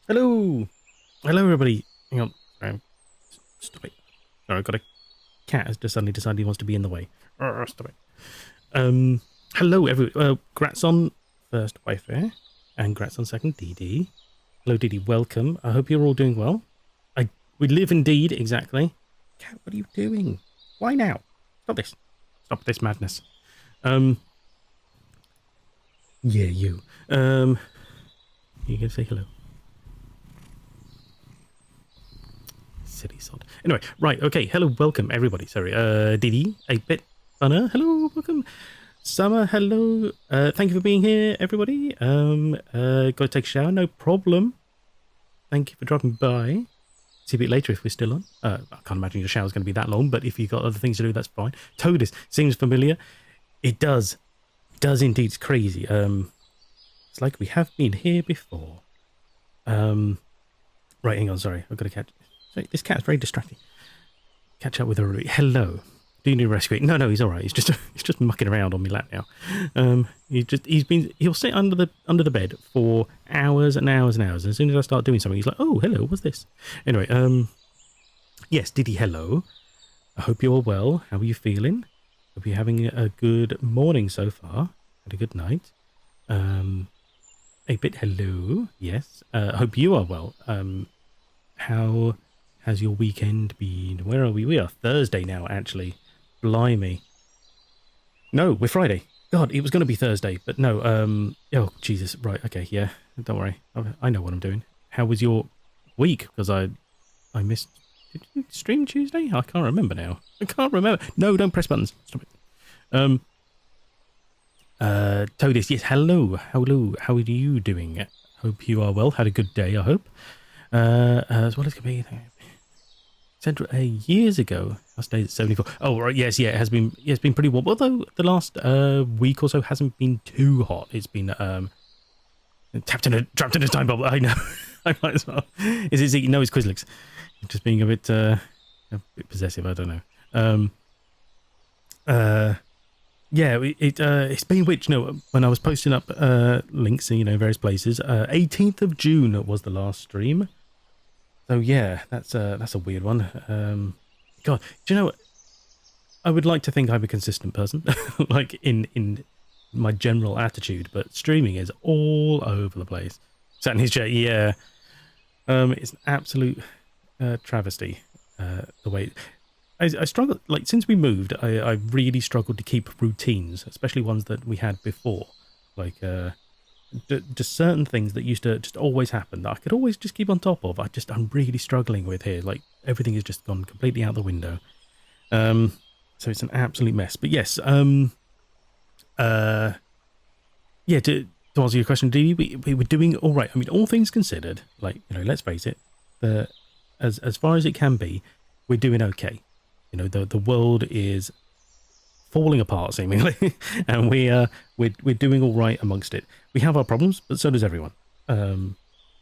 Hello! Hello, everybody. Hang on. Sorry. Stop it. Sorry, I've got a cat has just suddenly decided he wants to be in the way. Stop it. Hello, everyone. Grats on first wife here, and grats on second, Dee Dee. Hello, Dee Dee. Welcome. I hope you're all doing well. We live indeed, exactly. Cat, what are you doing? Why now? Stop this. Stop this madness. Yeah, you. You can say hello. Silly sod. Anyway, right, okay. Hello, welcome, everybody. Sorry, Didi, 8-bit, Funner, hello, welcome. Summer, hello. Thank you for being here, everybody. Got to take a shower, no problem. Thank you for dropping by. See a bit later if we're still on. I can't imagine your shower's going to be that long, but if you've got other things to do, that's fine. Toadus, seems familiar. It does. It does indeed. It's crazy. It's like we have been here before. Right, hang on, sorry. I've got to catch... Sorry, this cat's very distracting. Catch up with her. Hello. Do you need rescuing? No, he's all right. He's just mucking around on my lap now. He'll sit under the bed for hours and hours and hours. And as soon as I start doing something, he's like, "Oh, hello, what's this?" Anyway, yes, Diddy, hello. I hope you're well. How are you feeling? Hope you're having a good morning so far. Had a good night. 8-bit, hello. Yes. I hope you are well. How has your weekend been? Where are we? We are Thursday now, actually. Blimey. No, we're Friday. God, it was going to be Thursday, but no. Oh, Jesus. Right, okay, yeah. Don't worry. I know what I'm doing. How was your week? Because I missed... Did you stream Tuesday? I can't remember now. I can't remember. No, don't press buttons. Stop it. Toadis, yes, hello. Hello. How are you doing? Hope you are well. Had a good day, I hope. As well as can be... Central years ago, I stayed at 74. Oh, right, yes, yeah, it has been. Yeah, it's been pretty warm. Although the last week or so hasn't been too hot. It's been trapped in a time bubble. I know. I might as well. Is it? No, it's Quizlix. Just being a bit possessive. I don't know. Yeah, it's been which when I was posting up links in various places. 18th of June was the last stream. So yeah, that's a weird one. God, do you know what? I would like to think I'm a consistent person, like in my general attitude, but streaming is all over the place. Sat in his chair, yeah. It's an absolute travesty. The way I struggle, like since we moved, I really struggled to keep routines, especially ones that we had before, like just certain things that used to just always happen that I could always just keep on top of. I'm really struggling with here. Like everything has just gone completely out the window. So it's an absolute mess. But yes, yeah. To answer your question, Dee, we were doing all right. I mean, all things considered, like let's face it, as far as it can be, we're doing okay. The world is falling apart seemingly, and we're doing all right amongst it. We have our problems, but so does everyone.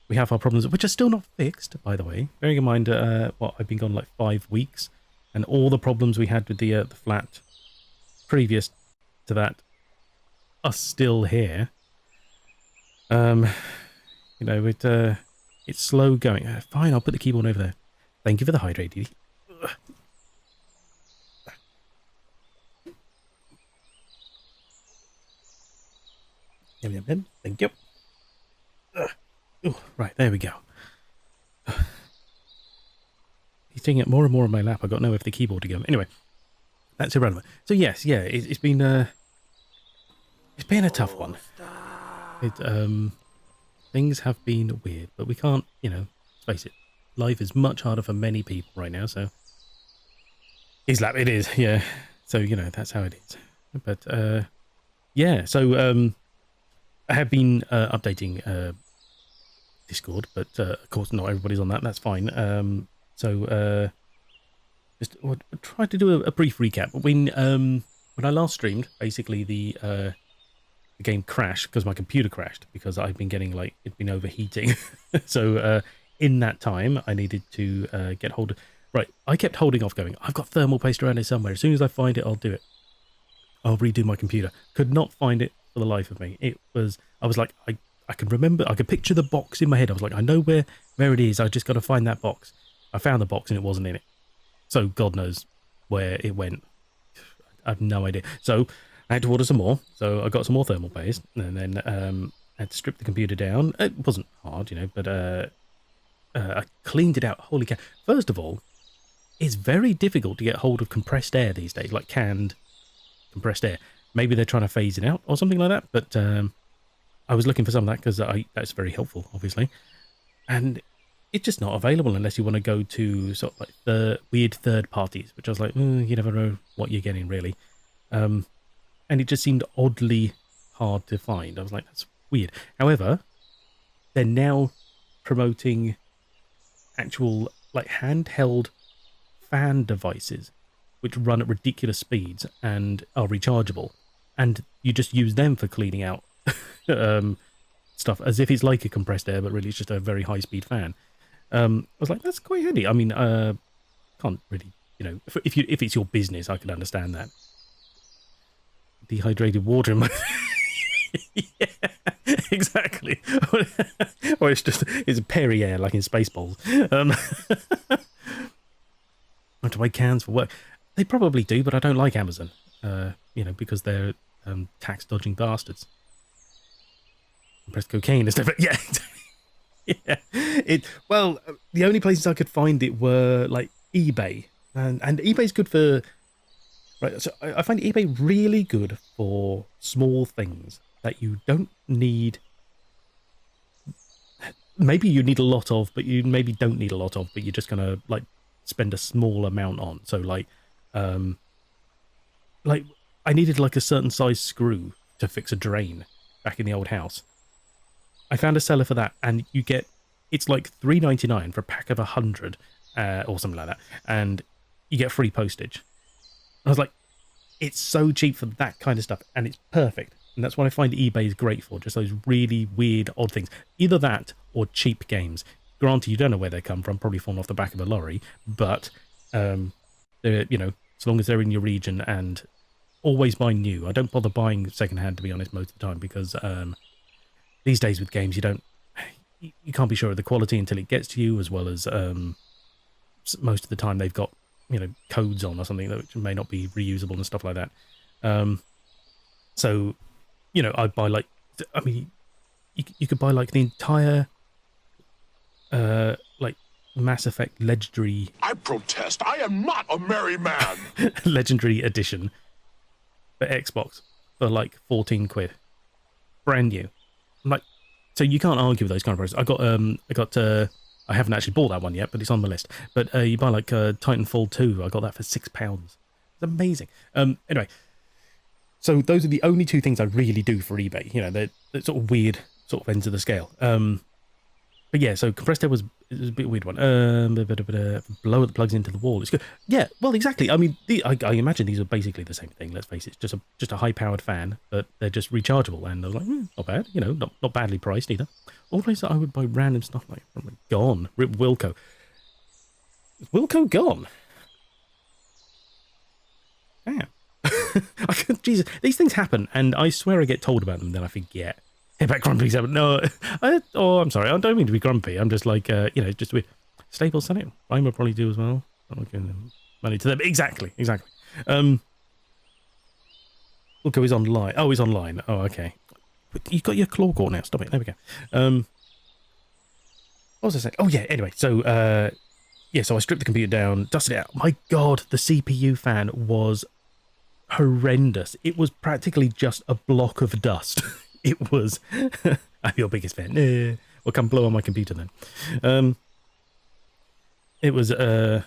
We have our problems, which are still not fixed, by the way. Bearing in mind, I've been gone like 5 weeks, and all the problems we had with the flat previous to that are still here. It's slow going. Fine, I'll put the keyboard over there. Thank you for the hydrate, Dee. Thank you. Right, there we go. He's taking it more and more on my lap. I got nowhere for the keyboard to go. Anyway, that's irrelevant. So yes, yeah, it's been a tough one. Things have been weird, but we can't, let's face it, life is much harder for many people right now. So his lap, it is, yeah. So that's how it is. But yeah, so I have been updating Discord, but of course not everybody's on that. That's fine. Just try to do a brief recap. When I last streamed, basically the game crashed because my computer crashed because I've been getting it'd been overheating. So in that time, I needed to get hold of. Right, I kept holding off going, I've got thermal paste around here somewhere. As soon as I find it, I'll do it. I'll redo my computer. Could not find it for the life of me. I was like, I I can remember, I could picture the box in my head. I was like, I know where it is. I just got to find that box. I found the box and it wasn't in it. So God knows where it went. I have no idea. So I had to order some more. So I got some more thermal paste, and then I had to strip the computer down. It wasn't hard, but I cleaned it out. Holy cow! First of all, it's very difficult to get hold of compressed air these days, like canned compressed air. Maybe they're trying to phase it out or something like that. But I was looking for some of that because that's very helpful, obviously. And it's just not available unless you want to go to sort of like the weird third parties, which I was like, you never know what you're getting really. And it just seemed oddly hard to find. I was like, that's weird. However, they're now promoting actual like handheld fan devices which run at ridiculous speeds and are rechargeable, and you just use them for cleaning out stuff as if it's like a compressed air, but really it's just a very high speed fan. I was like, that's quite handy. I mean, can't really, if it's your business, I can understand that. Dehydrated water in my yeah, exactly. Or it's Perrier like in Spaceballs. I have to buy cans for work. They probably do, but I don't like Amazon. Because they're tax dodging bastards. Compressed cocaine and stuff. Yeah. Yeah. The only places I could find it were like eBay, and eBay's good for. Right, so I find eBay really good for small things that you don't need. Maybe you need a lot of, but you maybe don't need a lot of, but you're just gonna like spend a small amount on. So like I needed like a certain size screw to fix a drain back in the old house. I found a seller for that, and it's like $3.99 for a pack of 100 or something like that, and you get free postage. I was like, it's so cheap for that kind of stuff, and it's perfect. And that's what I find eBay is great for, just those really weird, odd things. Either that or cheap games. Granted, you don't know where they come from, probably fallen off the back of a lorry, but they're, as long as they're in your region, and always buy new. I don't bother buying secondhand, to be honest, most of the time, because these days with games, you can't be sure of the quality until it gets to you, as well as most of the time they've got codes on or something that may not be reusable and stuff like that. So I buy like, I mean, you could buy like the entire like Mass Effect Legendary. I protest. I am not a merry man. Legendary Edition for Xbox for like 14 quid, brand new. I'm like, so you can't argue with those kind of prices. I haven't actually bought that one yet, but it's on the list. But you buy like Titanfall 2, I got that for £6. It's amazing. Anyway, so those are the only two things I really do for eBay. They're sort of weird sort of ends of the scale. But yeah, so compressed air was a bit weird one. Blow the plugs into the wall. It's good. Yeah, well, exactly. I mean, I imagine these are basically the same thing. Let's face it, it's just a high powered fan, but they're just rechargeable. And I was like, not bad. Not badly priced either. All places I would buy random stuff like gone. Rip Wilco. Is Wilco gone? Damn. Jesus, these things happen, and I swear I get told about them, then I forget. Hit back grumpy 7. No, I'm sorry. I don't mean to be grumpy. I'm just like, just weird. Staples selling it. Mine will probably do as well. I'm not giving them money to them. Exactly. Wilco is online. Oh, he's online. Oh, okay. You've got your claw caught now. Stop it. There we go. What was I saying? Oh, yeah. Anyway, so, so I stripped the computer down, dusted it out. My God, the CPU fan was horrendous. It was practically just a block of dust. It was. I'm your biggest fan. Well, come blow on my computer then. It was. It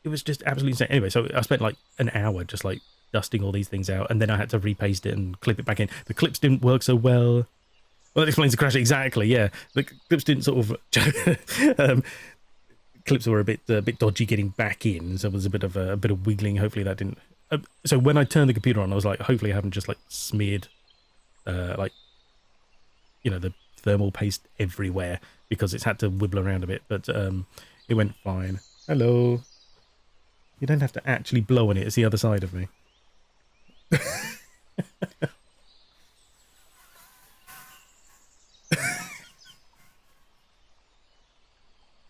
was just absolutely insane. Anyway, so I spent like an hour just like dusting all these things out, and then I had to repaste it and clip it back in. The clips didn't work so well. Well, that explains the crash exactly. Yeah, the clips didn't sort of. Clips were a bit dodgy getting back in, so there was a bit of wiggling. Hopefully that didn't. So when I turned the computer on, I was like, hopefully I haven't just like smeared, the thermal paste everywhere, because it's had to wibble around a bit. But it went fine. Hello. You don't have to actually blow on it. It's the other side of me.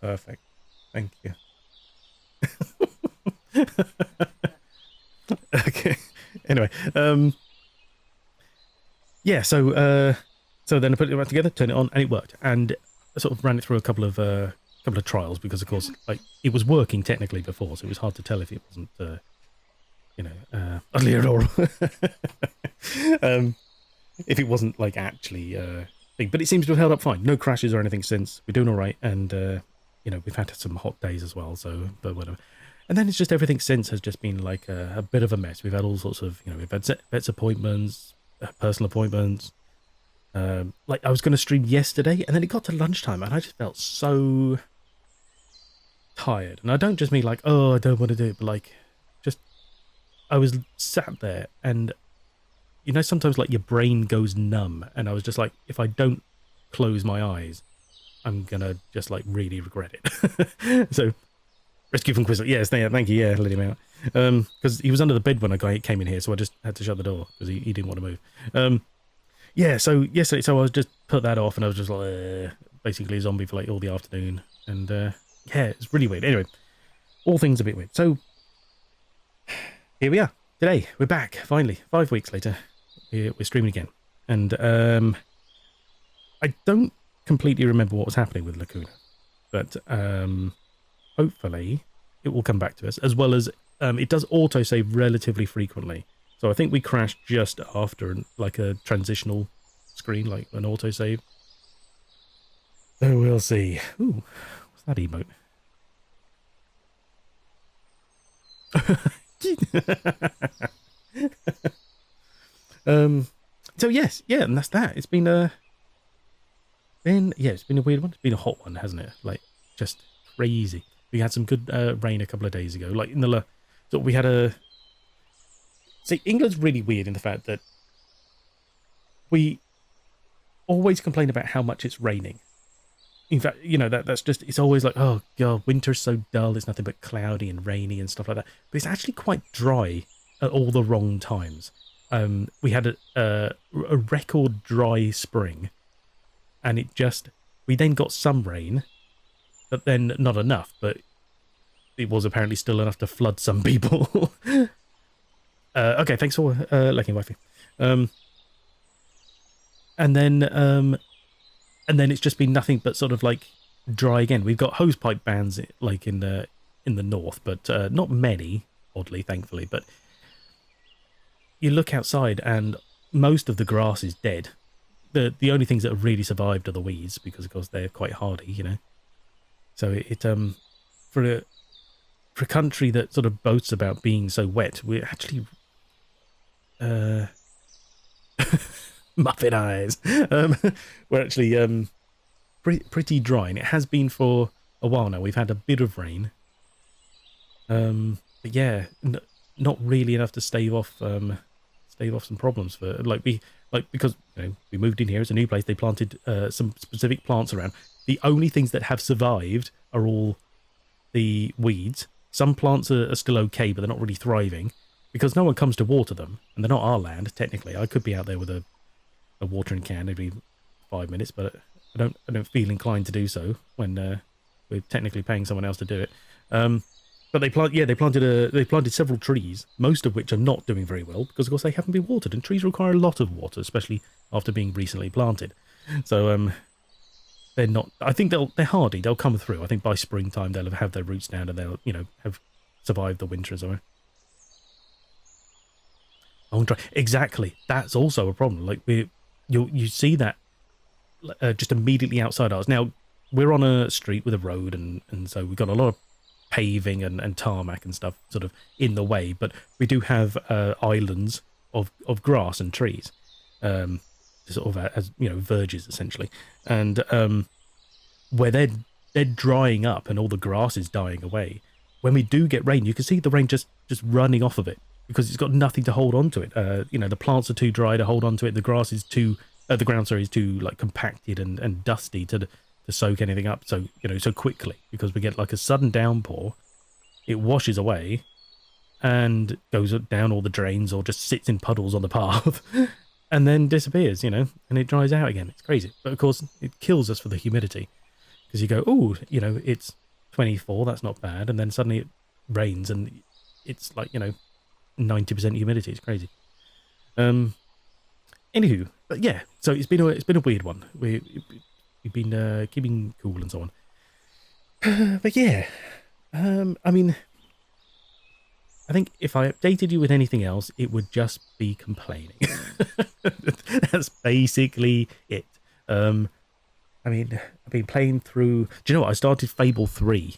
Perfect. Thank you. Okay. Anyway, yeah. So then I put it back together, turned it on, and it worked. And I sort of ran it through a couple of trials because, of course, like it was working technically before, so it was hard to tell if it wasn't, ugly at all. If it wasn't like actually thing, but it seems to have held up fine. No crashes or anything since. We're doing all right, and we've had some hot days as well. So, but whatever. And then it's just everything since has just been like a bit of a mess. We've had all sorts of, we've had vets appointments, personal appointments. Like I was going to stream yesterday, and then it got to lunchtime, and I just felt so tired. And I don't just mean like, oh, I don't want to do it, but like, just I was sat there, and sometimes like your brain goes numb, and I was just like, if I don't close my eyes, I'm gonna just like really regret it. So. Rescue from Quizzle. Yes, thank you. Yeah, let him out. Because he was under the bed when I came in here, so I just had to shut the door because he didn't want to move. Yeah, so yesterday, so I was just put that off, and I was just like, basically a zombie for like all the afternoon. And yeah, it's really weird. Anyway, all things a bit weird. So here we are. Today, we're back, finally. 5 weeks later, we're streaming again. And I don't completely remember what was happening with Lacuna. But hopefully it will come back to us, as well as it does autosave relatively frequently. So I think we crashed just after like a transitional screen, like an autosave. So we'll see. Ooh, what's that emote? So yes, yeah, and that's that. It's been it's been a weird one. It's been a hot one, hasn't it? Like just crazy. We had some good rain a couple of days ago. Like in the so we had a. See, England's really weird in the fact that we always complain about how much it's raining. In fact, that's just, it's always like, oh god, winter's so dull. It's nothing but cloudy and rainy and stuff like that. But it's actually quite dry at all the wrong times. We had a record dry spring, and we then got some rain. But then not enough, but it was apparently still enough to flood some people. Okay, thanks for liking Wi-Fi. And then it's just been nothing but sort of like dry again. We've got hosepipe bans like in the north, but not many, oddly, thankfully. But you look outside, and most of the grass is dead. The only things that have really survived are the weeds, because of course they're quite hardy, So it for a country that sort of boasts about being so wet, we're actually muffin eyes. We're actually pretty dry, and it has been for a while now. We've had a bit of rain, but yeah, not really enough to stave off some problems for because we moved in here. It's a new place. They planted some specific plants around. The only things that have survived are all the weeds. Some plants are still okay, but they're not really thriving because no one comes to water them, and they're not our land, technically. I could be out there with a watering can every 5 minutes, but I don't feel inclined to do so when we're technically paying someone else to do it. But they planted several trees, most of which are not doing very well because, of course, they haven't been watered, and trees require a lot of water, especially after being recently planted. So they're not. I think they're hardy. They'll come through. I think by springtime they'll have their roots down, and they'll have survived the winter as well. Exactly. That's also a problem. Like you see that just immediately outside ours. Now we're on a street with a road, and so we've got a lot of paving and tarmac and stuff sort of in the way, but we do have islands of grass and trees. Sort of as verges essentially, and where they're drying up and all the grass is dying away. When we do get rain, you can see the rain just running off of it because it's got nothing to hold on to it. The plants are too dry to hold on to it. The grass is too the ground is too like compacted and dusty to soak anything up so quickly, because we get like a sudden downpour, it washes away and goes down all the drains or just sits in puddles on the path. And then disappears, and it dries out again. It's crazy. But of course, it kills us for the humidity because you go, oh, it's 24, that's not bad, and then suddenly it rains and it's like 90% humidity. It's crazy. Anywho, but yeah, so it's been a weird one. We've been keeping cool and so on. But yeah, I mean, I think if I updated you with anything else, it would just be complaining. That's basically it. I mean, I've been playing through. Do you know what? I started Fable 3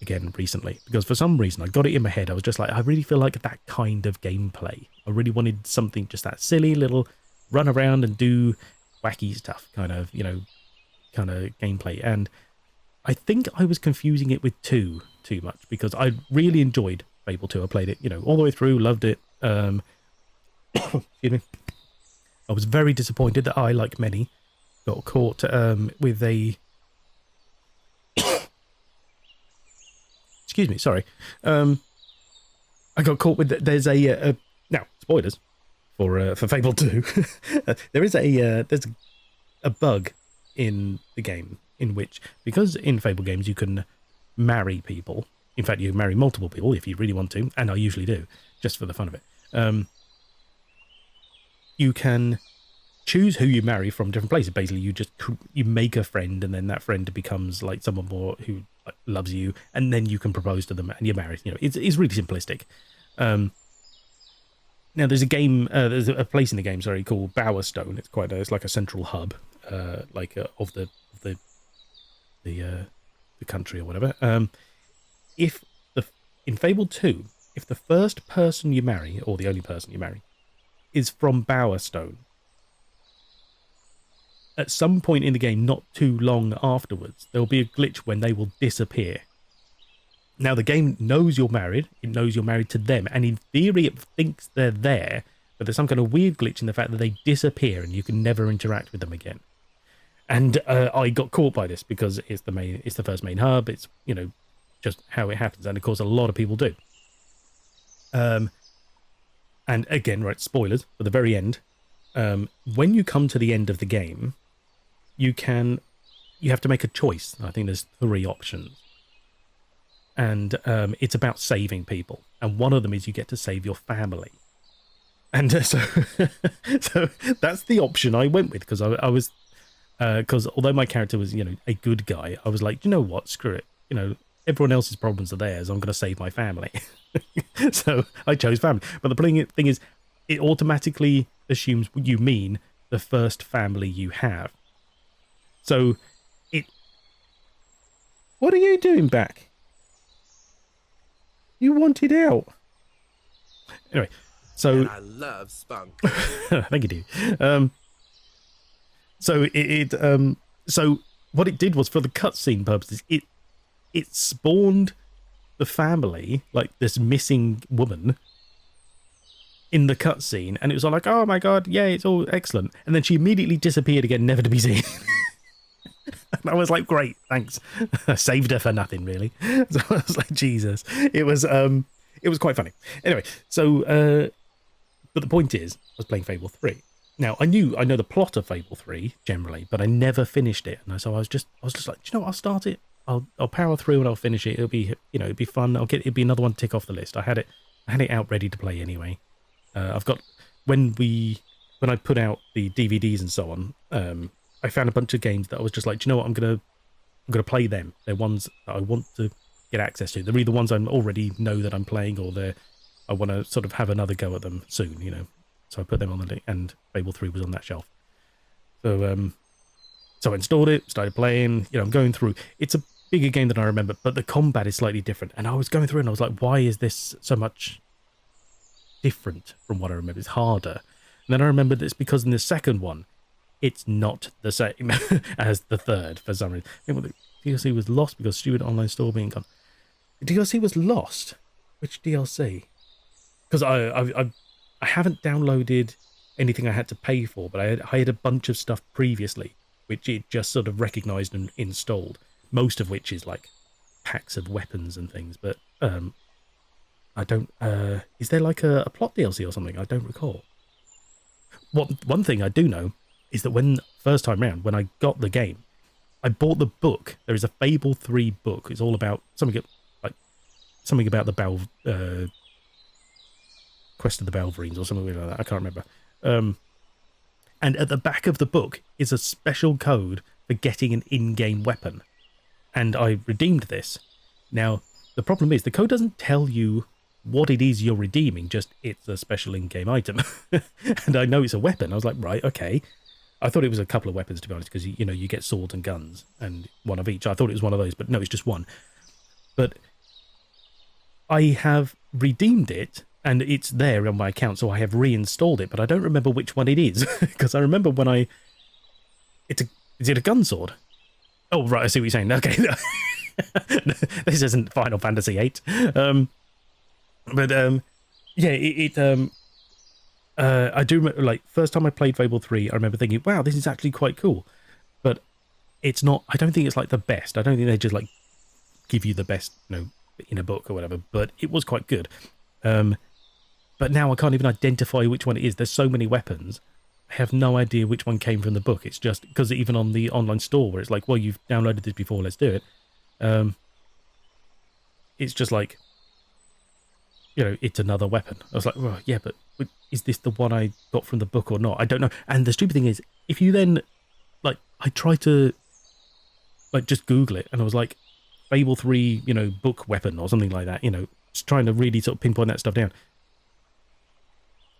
again recently because for some reason I got it in my head. I was just like, I really feel like that kind of gameplay. I really wanted something just that silly little run around and do wacky stuff kind of gameplay. And I think I was confusing it with 2 too much because I really enjoyed Fable 2. I played it, all the way through, loved it. Excuse me. I was very disappointed that I, like many, got caught with a... Excuse me, sorry. I got caught with... There's a... Now, spoilers for Fable 2. There's a bug in the game in which, because in Fable games you can marry people. In fact, you marry multiple people if you really want to, and I usually do, just for the fun of it. You can choose who you marry from different places. Basically, you make a friend, and then that friend becomes like someone more who loves you, and then you can propose to them, and you're married. It's really simplistic. Now, there's a place in the game, sorry, called Bowerstone. It's like a central hub, of the country or whatever. In Fable 2, if the first person you marry, or the only person you marry, is from Bowerstone, at some point in the game, not too long afterwards, there'll be a glitch when they will disappear. Now, the game knows you're married, it knows you're married to them, and in theory it thinks they're there, but there's some kind of weird glitch in the fact that they disappear and you can never interact with them again. And I got caught by this because it's the first main hub, it's, just how it happens, and of course a lot of people do. And again, right, spoilers for the very end. When you come to the end of the game, you have to make a choice. I think there's 3 options, and it's about saving people, and one of them is you get to save your family. And so that's the option I went with, because I was because although my character was a good guy, I was like, you know what, screw it, everyone else's problems are theirs, I'm going to save my family. So I chose family. But the thing is, it automatically assumes you mean the first family you have. So what are you doing back? You wanted out. Anyway, so... And I love spunk. Thank you, dude. So what it did was, for the cutscene purposes, it spawned the family, like this missing woman, in the cutscene, and it was all like, oh my god, yeah, it's all excellent. And then she immediately disappeared again, never to be seen. And I was like, great, thanks. I saved her for nothing, really. So I was like, Jesus. It was quite funny. Anyway, so but the point is, I was playing Fable 3. Now, I know the plot of Fable 3 generally, but I never finished it. And so I was just like, do you know what? I'll start it. I'll power through and I'll finish it. It'll be, it'll be fun. It'll be another one to tick off the list. I had it out ready to play anyway. I've got, when I put out the DVDs and so on, I found a bunch of games that I was just like, do you know what? I'm gonna play them. They're ones that I want to get access to. They're either ones I already know that I'm playing, or I want to sort of have another go at them soon, So I put them on the list, and Fable 3 was on that shelf. So I installed it, started playing. I'm going through. It's a bigger game than I remember, but the combat is slightly different. And I was going through and I was like, why is this so much different from what I remember? It's harder. And then I remembered it's because in the second one, it's not the same as the third for some reason. I think the DLC was lost because stupid online store being gone. The DLC was lost? Which DLC? Because I haven't downloaded anything I had to pay for, but I had a bunch of stuff previously, which it just sort of recognized and installed. Most of which is like packs of weapons and things, but I don't... is there like a plot DLC or something? I don't recall. One thing I do know is that first time round, when I got the game, I bought the book. There is a Fable 3 book. It's all about like something about the Quest of the Belverines or something like that. I can't remember. And at the back of the book is a special code for getting an in-game weapon. And I redeemed this. Now, the problem is the code doesn't tell you what it is you're redeeming, just it's a special in-game item. And I know it's a weapon. I was like, right, okay. I thought it was a couple of weapons, to be honest, because, you know, you get swords and guns and one of each. I thought it was one of those, but no, it's just one. But I have redeemed it, and it's there on my account, so I have reinstalled it, but I don't remember which one it is, because I remember when is it a gun sword? Oh, right, I see what you're saying. Okay. This isn't Final Fantasy VIII. I do remember, like, first time I played Fable 3, I remember thinking, wow, this is actually quite cool. But it's not, I don't think it's like the best. I don't think they just like give you the best, you know, in a book or whatever, but it was quite good. But now I can't even identify which one it is. There's so many weapons. I have no idea which one came from the book. It's just because even on the online store where it's like, well, you've downloaded this before, let's do it. It's just like, you know, it's another weapon. I was like, well, yeah, but is this the one I got from the book or not? I don't know. And the stupid thing is, if you then, like, I tried to, like, just Google it, and I was like, Fable 3, you know, book weapon or something like that, you know, just trying to really sort of pinpoint that stuff down.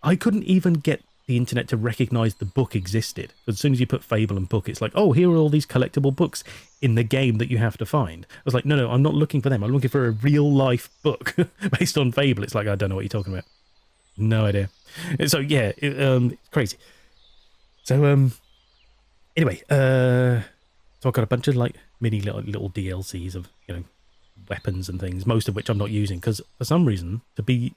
I couldn't even get the internet to recognize the book existed. As soon as you put Fable and book, it's like, oh, here are all these collectible books in the game that you have to find. I was like, no, I'm not looking for them. I'm looking for a real life book based on Fable. It's like, I don't know what you're talking about. No idea. So yeah, it's crazy. So anyway, so I've got a bunch of like mini little DLCs of, you know, weapons and things, most of which I'm not using because for some reason to be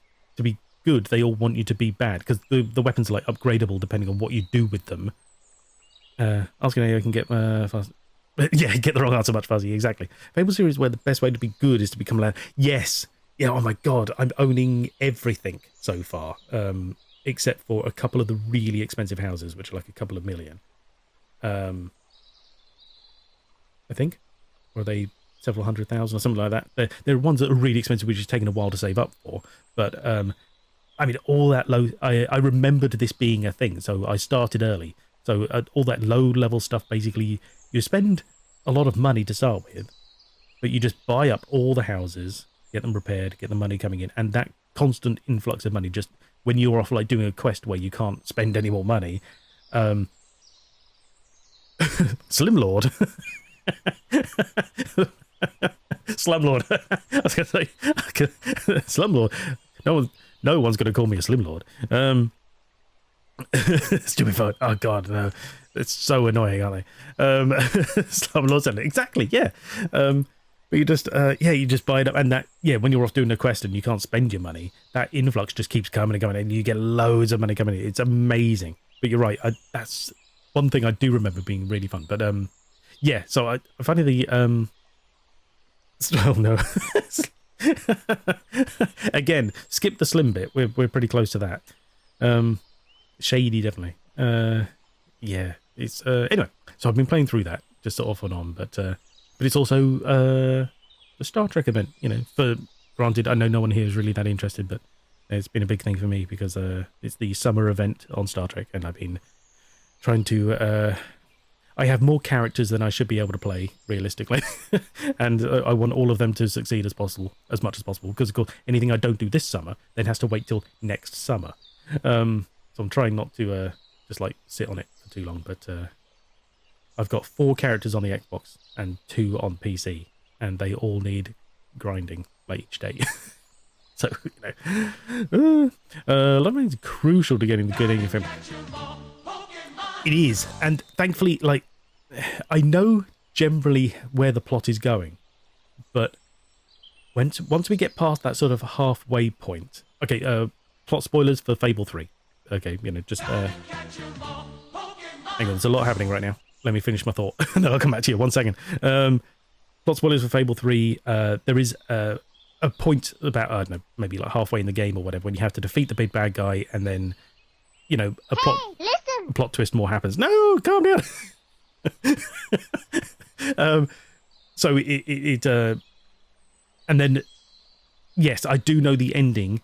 good, they all want you to be bad because the weapons are like upgradable depending on what you do with them. I was gonna can get fast. Yeah, get the wrong answer much fuzzy, exactly. Fable series where the best way to be good is to become loud. Yes. Yeah, oh my god, I'm owning everything so far, except for a couple of the really expensive houses, which are like a couple of million. I think. Or are they several 100,000 or something like that? There are ones that are really expensive, which is taking a while to save up for. But, I mean, all that low... I remembered this being a thing, so I started early. So all that low-level stuff, basically, you spend a lot of money to start with, but you just buy up all the houses, get them repaired, get the money coming in, and that constant influx of money, just when you're off like doing a quest where you can't spend any more money, Slimlord. Slumlord. I was going to say, Slumlord. No one's going to call me a Slimlord. Stupid phone. Oh god, no. It's so annoying, aren't they? Slumlord, exactly, yeah. But you just, you just buy it up, and that, when you're off doing a quest and you can't spend your money, that influx just keeps coming and going, and you get loads of money coming in. It's amazing. But you're right, that's one thing I do remember being really fun. But so I find the oh no. Again, skip the slim bit. We're pretty close to that. Shady, definitely. It's anyway. So I've been playing through that just sort of off and on, but it's also the Star Trek event. You know, for granted, I know no one here is really that interested, but it's been a big thing for me because it's the summer event on Star Trek, and I've been trying to. I have more characters than I should be able to play, realistically, and I want all of them to succeed as much as possible. Because of course, anything I don't do this summer then has to wait till next summer. So I'm trying not to just like sit on it for too long. But I've got 4 characters on the Xbox and 2 on PC, and they all need grinding like each day. So leveling is crucial to getting the good info. It is, and thankfully, like, I know generally where the plot is going, but once we get past that sort of halfway point, okay, plot spoilers for Fable 3. Okay, just hang on, there's a lot happening right now. Let me finish my thought, and then I'll come back to you. 1 second. Plot spoilers for Fable 3. There is a point about, I don't know, maybe like halfway in the game or whatever, when you have to defeat the big bad guy, and then, a plot twist more happens. No, calm down. So and then yes, I do know the ending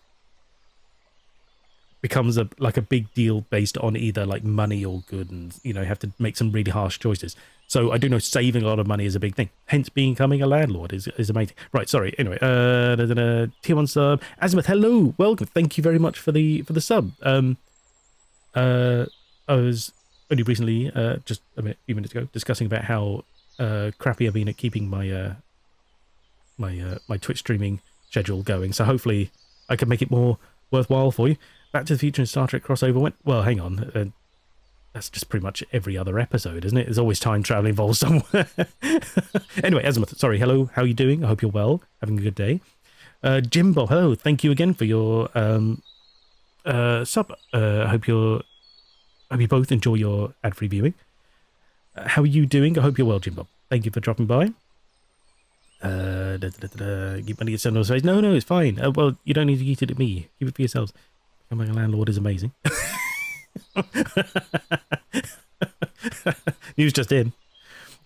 becomes like a big deal based on either like money or good, and you have to make some really harsh choices. So I do know saving a lot of money is a big thing. Hence, becoming a landlord is amazing. Right, sorry. Anyway, tier 1 sub. Azimuth, hello, welcome. Thank you very much for the sub. I was only recently, just a few minutes ago, discussing about how crappy I've been at keeping my my Twitch streaming schedule going. So hopefully I can make it more worthwhile for you. Back to the Future and Star Trek crossover went well. Hang on, that's just pretty much every other episode, isn't it? There's always time travel involved somewhere. Anyway, Azimuth, sorry, hello, how are you doing? I hope you're well, having a good day. Jimbo, hello, thank you again for your sub. I hope you both enjoy your ad-free viewing. How are you doing? I hope you're well, Jimbo. Thank you for dropping by. Keep money at someone's face. No, it's fine. Well, you don't need to eat it at me. Keep it for yourselves. Becoming a landlord is amazing. News just in.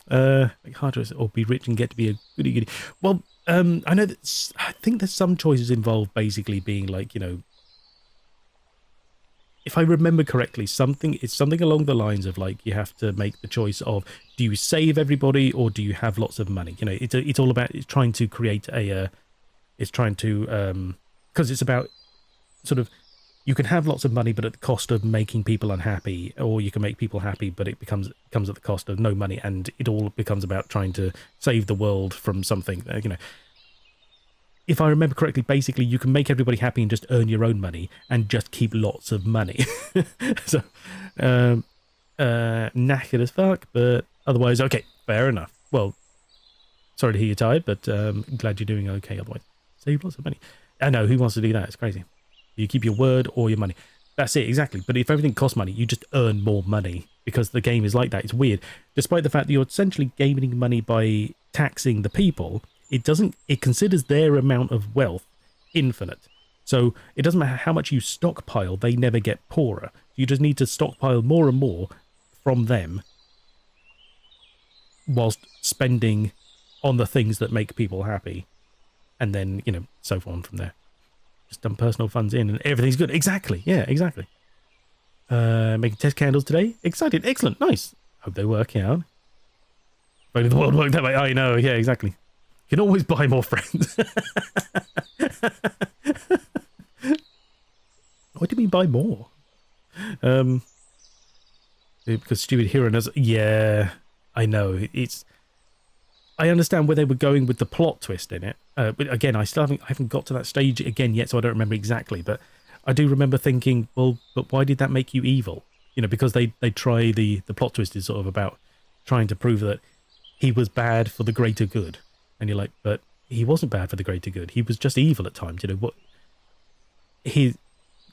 Make hard choices or be rich and get to be a goody. Well, I know that I think there's some choices involved basically being like, if I remember correctly, it's something along the lines of like you have to make the choice of, do you save everybody or do you have lots of money? It's all about trying to create because it's about sort of, you can have lots of money but at the cost of making people unhappy, or you can make people happy but it comes at the cost of no money, and it all becomes about trying to save the world from something. If I remember correctly, basically you can make everybody happy and just earn your own money and just keep lots of money. So, knackered as fuck, but otherwise, okay, fair enough. Well, sorry to hear you're tired, but glad you're doing okay otherwise. Save lots of money. I know, who wants to do that? It's crazy. You keep your word or your money. That's it, exactly. But if everything costs money, you just earn more money because the game is like that. It's weird. Despite the fact that you're essentially gaining money by taxing the people, it considers their amount of wealth infinite. So it doesn't matter how much you stockpile, they never get poorer. You just need to stockpile more and more from them whilst spending on the things that make people happy. And then, so on from there. Just dump personal funds in and everything's good. Exactly. Yeah, exactly. Making test candles today. Excited. Excellent. Nice. Hope they work out. If only the world worked that way. I know. Yeah, exactly. You can always buy more friends. What do you mean buy more? Because stupid hero knows. Yeah, I know. I understand where they were going with the plot twist in it. But again, I haven't got to that stage again yet, so I don't remember exactly. But I do remember thinking, well, but why did that make you evil? Because they try the plot twist is sort of about trying to prove that he was bad for the greater good. And you're like, but he wasn't bad for the greater good. He was just evil at times. What? He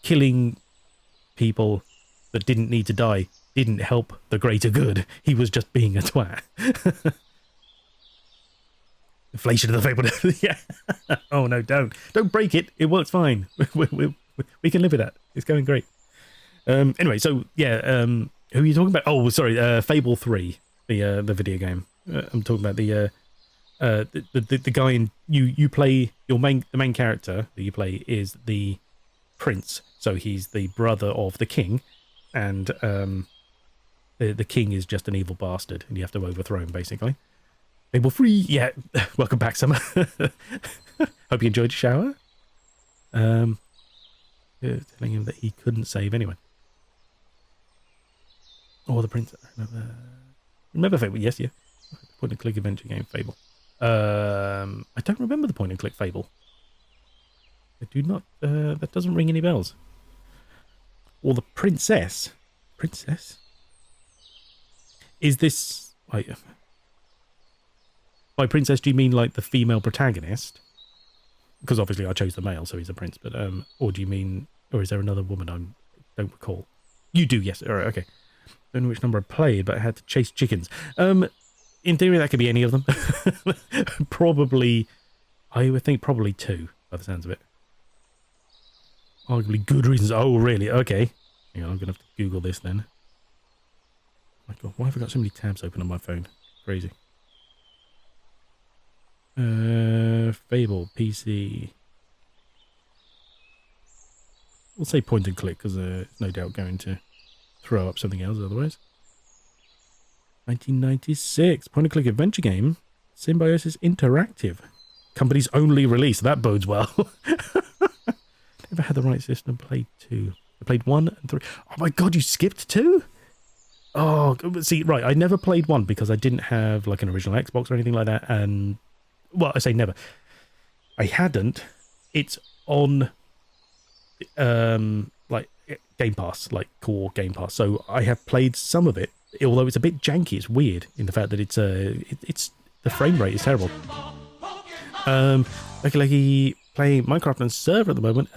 killing people that didn't need to die didn't help the greater good. He was just being a twat. Inflation of the fable. Yeah. Oh no, don't break it. It works fine. We can live with that. It's going great. Anyway, so yeah. Who are you talking about? Oh, sorry. Fable 3, the video game. I'm talking about the guy in you play the main character that you play is the prince, so he's the brother of the king, and the king is just an evil bastard and you have to overthrow him basically. Fable 3, yeah. Welcome back, Summer. Hope you enjoyed your shower. Telling him that he couldn't save anyone. Or the prince. Remember Fable? Yes, yeah. Point and click adventure game Fable. I don't remember the point and click Fable. I do not. That doesn't ring any bells. Or the princess. Princess? Is this like? By princess, do you mean like the female protagonist? Because obviously I chose the male, so he's a prince. But or do you mean, or is there another woman I don't recall? You do, yes. All right, okay. Don't know which number I played, but I had to chase chickens. In theory, that could be any of them. Probably, I would think probably 2, by the sounds of it. Arguably good reasons. Oh, really? Okay. Hang on, I'm going to have to Google this then. My God, why have I got so many tabs open on my phone? Crazy. Fable, PC. We'll say point and click because it's no doubt going to throw up something else otherwise. 1996, point and click adventure game. Symbiosis Interactive. Company's only release. That bodes well. Never had the right system. Played 2. I played 1 and 3. Oh my God, you skipped 2? Oh, see, right. I never played 1 because I didn't have like an original Xbox or anything like that. And, well, I say never. I hadn't. It's on, like Game Pass, like core Game Pass. So I have played some of it, although it's a bit janky. It's weird in the fact that it's the frame rate is terrible. Lucky playing Minecraft on server at the moment.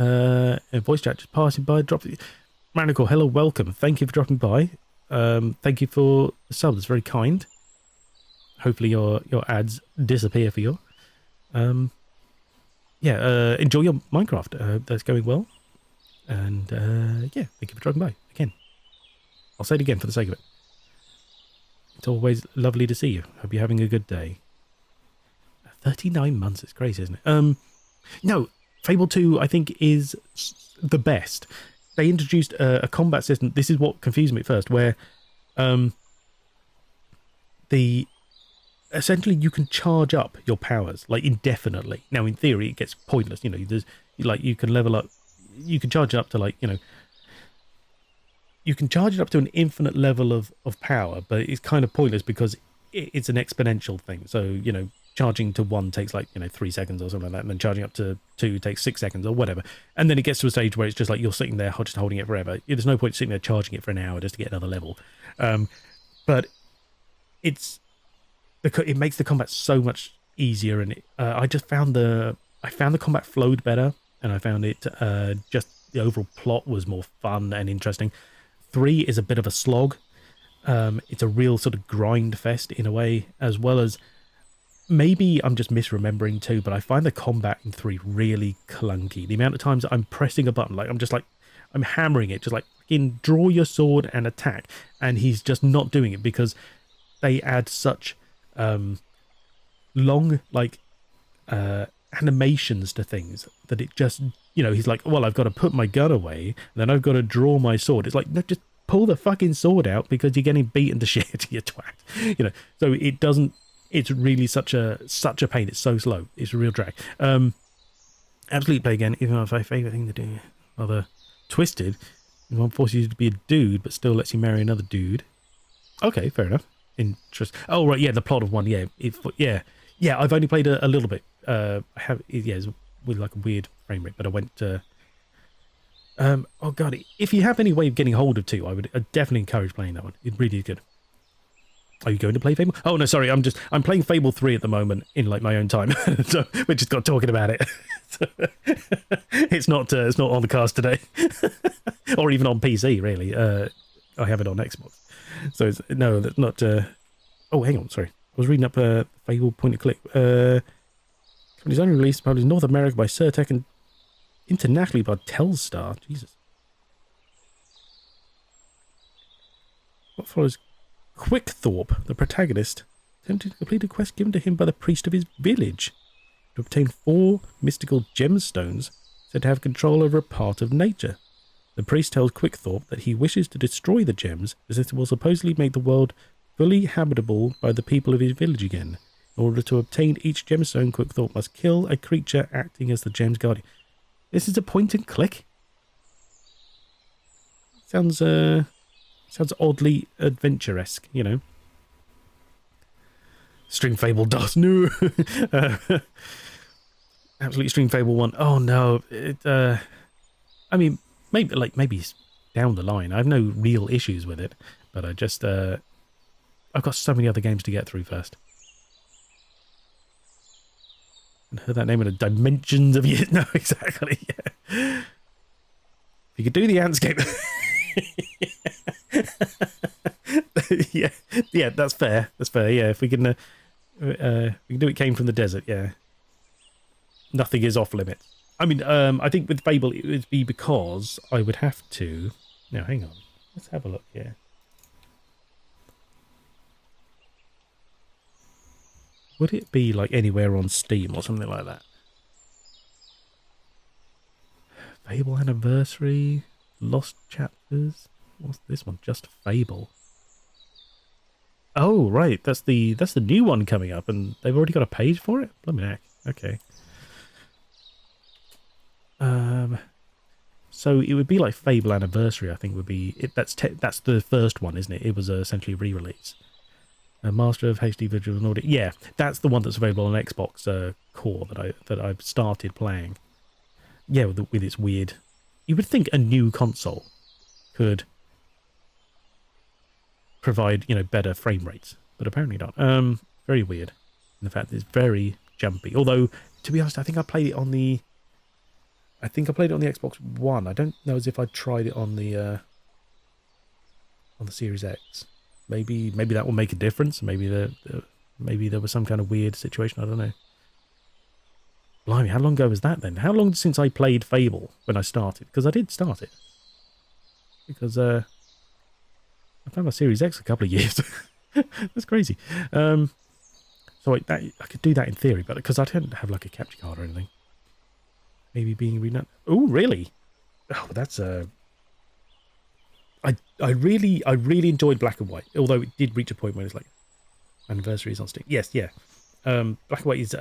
Voice chat just passing by. Manical, hello, welcome. Thank you for dropping by. Thank you for the sub. That's very kind. Hopefully your ads disappear for you. Enjoy your Minecraft. That's going well. And yeah, thank you for dropping by again. I'll say it again for the sake of it. It's always lovely to see you. Hope you're having a good day. 39 months, it's crazy, isn't it? No, Fable 2, I think, is the best. They introduced a combat system. This is what confused me at first, where essentially you can charge up your powers like indefinitely. Now, in theory, it gets pointless. You know, there's like you can level up, you can charge it up to like you can charge it up to an infinite level of power, but it's kind of pointless because it's an exponential thing. So charging to 1 takes like 3 seconds or something like that, and then charging up to 2 takes 6 seconds or whatever, and then it gets to a stage where it's just like you're sitting there just holding it forever. There's no point sitting there charging it for an hour just to get another level. But it makes the combat so much easier, and I just found the combat flowed better, and I found it just the overall plot was more fun and interesting. 3 is a bit of a slog. It's a real sort of grind fest in a way, as well as maybe I'm just misremembering 2, but I find the combat in 3 really clunky. The amount of times I'm pressing a button, like I'm hammering it, just like draw your sword and attack, and he's just not doing it because they add such long animations to things that it just he's like, well, I've got to put my gun away, then I've got to draw my sword. It's like, no, just pull the fucking sword out because you're getting beaten to shit, you twat. So it doesn't. It's really such a pain. It's so slow. It's a real drag. Absolutely play again, even though it's my favourite thing to do. Rather twisted. One forces you to be a dude, but still lets you marry another dude. Okay, fair enough. Oh right, yeah, the plot of 1. Yeah, I've only played a little bit. I have, it's with like a weird frame rate, but I went. Oh god, if you have any way of getting hold of 2, I'd definitely encourage playing that one. It really is good. Are you going to play Fable? Oh no, sorry. I'm playing Fable 3 at the moment in like my own time. So we're just got talking about it. It's not on the cast today, or even on PC really. I have it on Xbox, so that's not. Oh, hang on, sorry. I was reading up Fable point and click. It's only released probably in North America by Certec and internationally by Telstar. Jesus. What follows? Quickthorpe, the protagonist, attempted to complete a quest given to him by the priest of his village to obtain 4 mystical gemstones said to have control over a part of nature. The priest tells Quickthorpe that he wishes to destroy the gems as it will supposedly make the world fully habitable by the people of his village again. In order to obtain each gemstone, Quickthorpe must kill a creature acting as the gem's guardian. This is a point and click? Sounds oddly adventure-esque, String Fable does. No. Absolutely String Fable 1. Oh no. I mean, maybe it's down the line. I have no real issues with it, but I just I've got so many other games to get through first. I heard that name in a Dimensions of Years. No, exactly. Yeah. If you could do the Antscape. yeah, that's fair. Yeah, if we can do it came from the desert. Yeah, nothing is off limits. I mean, I think with Fable it would be because I would have to. Now, hang on. Let's have a look here. Would it be like anywhere on Steam or something like that? Fable Anniversary, Lost Chapters. What's this one? Just Fable. Oh, right. That's the new one coming up, and they've already got a page for it. Blimey heck. Okay. So it would be like Fable Anniversary. I think would be it. That's the first one, isn't it? It was essentially a re-release. Master of HD Visual and Audio. Yeah, that's the one that's available on Xbox Core that I've started playing. Yeah, with its weird. You would think a new console could provide better frame rates, but apparently not. Very weird. In fact, it's very jumpy. Although, to be honest, I think I played it on the Xbox One. I don't know as if I tried it on the Series X. Maybe that will make a difference. Maybe maybe there was some kind of weird situation. I don't know. Blimey, how long ago was that then? How long since I played Fable when I started? Because I did start it. Because I found my Series X a couple of years. That's crazy. So I could do that in theory, but because I don't have like a capture card or anything. Maybe being redone. Oh, really? Oh, that's I really enjoyed Black and White, although it did reach a point where it's like anniversaries on Steam. Yes, yeah. Black and White is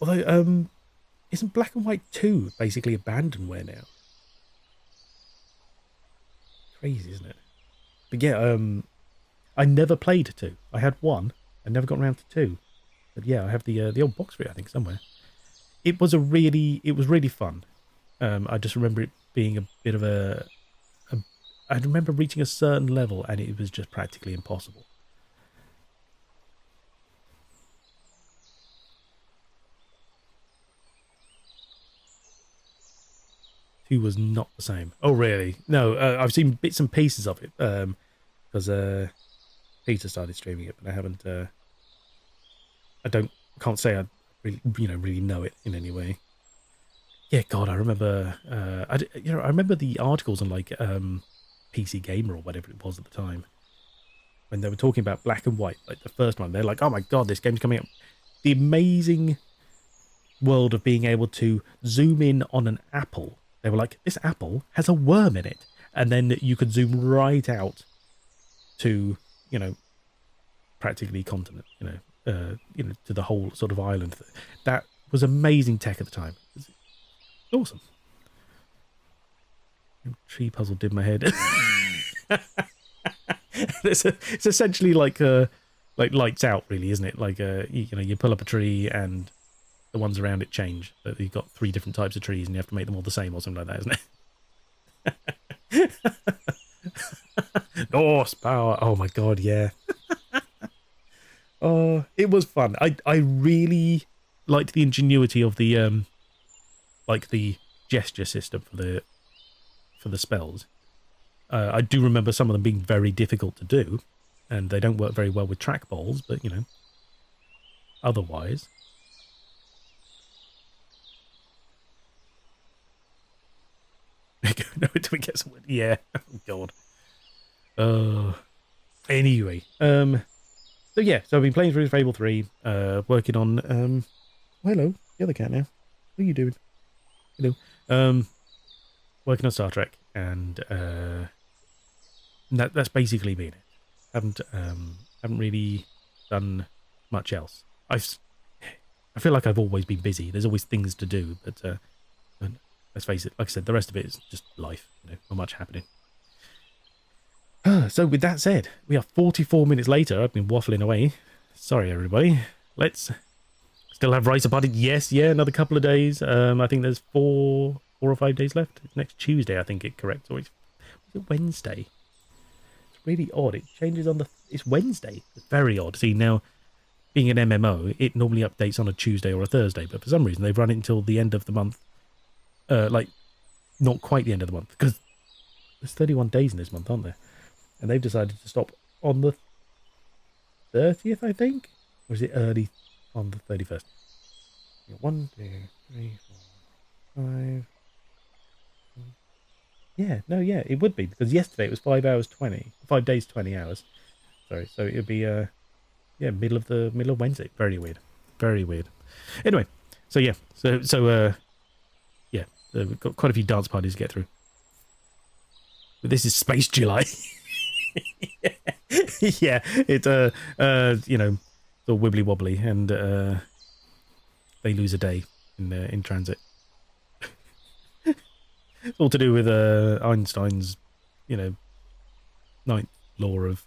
although isn't Black and White 2 basically abandonware now? Crazy, isn't it? But yeah, I never played 2. I had 1. I never got around to 2. But yeah, I have the old box for it, I think, somewhere. It was really fun. I just remember it being a bit of I remember reaching a certain level and it was just practically impossible. Two was not the same. Oh, really? No, I've seen bits and pieces of it because Peter started streaming it, but I haven't. Can't say I really know it in any way. Yeah, God, I remember. I remember the articles on like PC Gamer or whatever it was at the time when they were talking about Black and White, like the first one. They're like, "Oh my God, this game's coming up!" The amazing world of being able to zoom in on an apple. They were like, "This apple has a worm in it," and then you could zoom right out to practically continent, to the whole sort of island. That was amazing tech at the time. It's awesome. Tree puzzle did my head. It's essentially like Lights Out, really, isn't it? Like you pull up a tree and the ones around it change. But you've got 3 different types of trees and you have to make them all the same or something like that, isn't it? Norse power. Oh my God, yeah. Oh, it was fun. I really liked the ingenuity of the the gesture system for the spells. I do remember some of them being very difficult to do, and they don't work very well with trackballs, but otherwise. No, do we get someone? Yeah. Oh God. Anyway, so yeah, so I've been playing through Fable 3, working on hello, the other cat now. What are you doing? Hello. Working on Star Trek, and that's basically been it. Haven't really done much else. I feel like I've always been busy. There's always things to do, but let's face it, like I said, the rest of it is just life. Not much happening. So with that said, we are 44 minutes later. I've been waffling away. Sorry, everybody. Let's still have Rice Party. Yes, yeah, another couple of days. I think there's 4 or 5 days left. It's next Tuesday, I think it correct. Or is it Wednesday? It's really odd. It changes on it's Wednesday. It's very odd. See, now, being an MMO, it normally updates on a Tuesday or a Thursday, but for some reason they've run it until the end of the month. Not quite the end of the month, because there's 31 days in this month, aren't there? And they've decided to stop on the 30th, I think? Or is it early on the 31st? 1, 2, 3, 4, 5. Yeah, no, yeah, it would be, because yesterday it was 5 hours 20. 5 days, 20 hours. Sorry, so it would be Yeah, middle of Wednesday. Very weird. Very weird. Anyway, so yeah, yeah, we've got quite a few dance parties to get through. But this is Space July. Yeah, it's you know, it's all wibbly wobbly, and they lose a day in transit. It's all to do with Einstein's, you know, ninth law of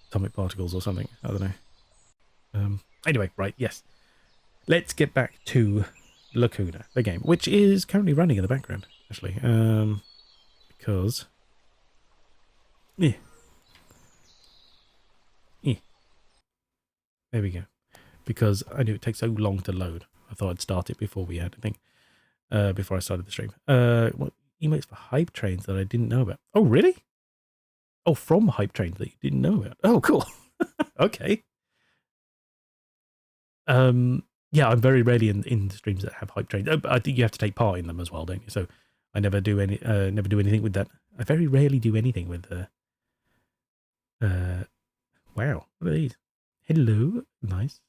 atomic particles or something. I don't know. Anyway, right, yes. Let's get back to Lacuna, the game, which is currently running in the background, actually. Because... Yeah. Yeah. There we go. Because I knew it takes so long to load. I thought I'd start it before we had a thing. Before I started the stream. What emotes for hype trains that I didn't know about? Oh, really? Oh, from hype trains that you didn't know about. Oh, cool. Okay. Yeah, I'm very rarely in streams that have hype trains. I think you have to take part in them as well, don't you? So I never do anything with that. I very rarely do anything with wow, what are these? Hello, nice.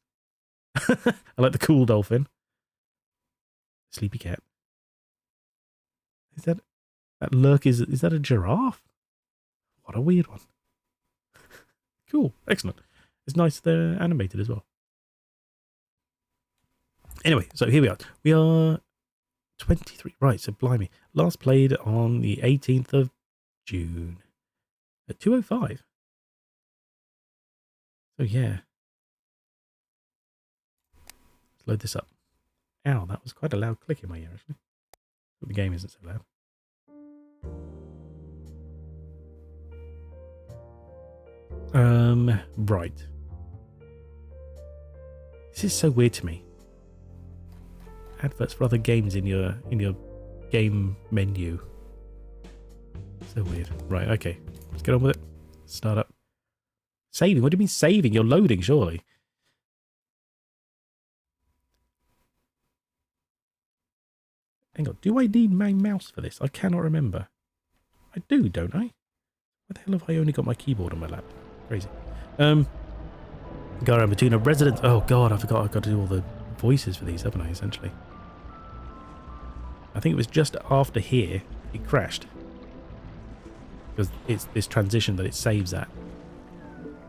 I like the cool dolphin. Sleepy cat. Is that lurk? Is that a giraffe? What a weird one. Cool, excellent. It's nice they're animated as well. Anyway, so here we are. We are 23. Right, so blimey. Last played on the 18th of June at 2:05. So yeah. Let's load this up. Ow, that was quite a loud click in my ear, actually. But the game isn't so loud. Right. This is so weird to me. Adverts for other games in your game menu. So weird. Right, okay. Let's get on with it. Start up. Saving? What do you mean saving? You're loading, surely. Hang on. Do I need my mouse for this? I cannot remember. I do, don't I? Why the hell have I only got my keyboard on my lap? Crazy. Gara Matuna resident. Oh god, I forgot I've got to do all the voices for these, haven't I, essentially? I think it was just after here it crashed. Because it's this transition that it saves at.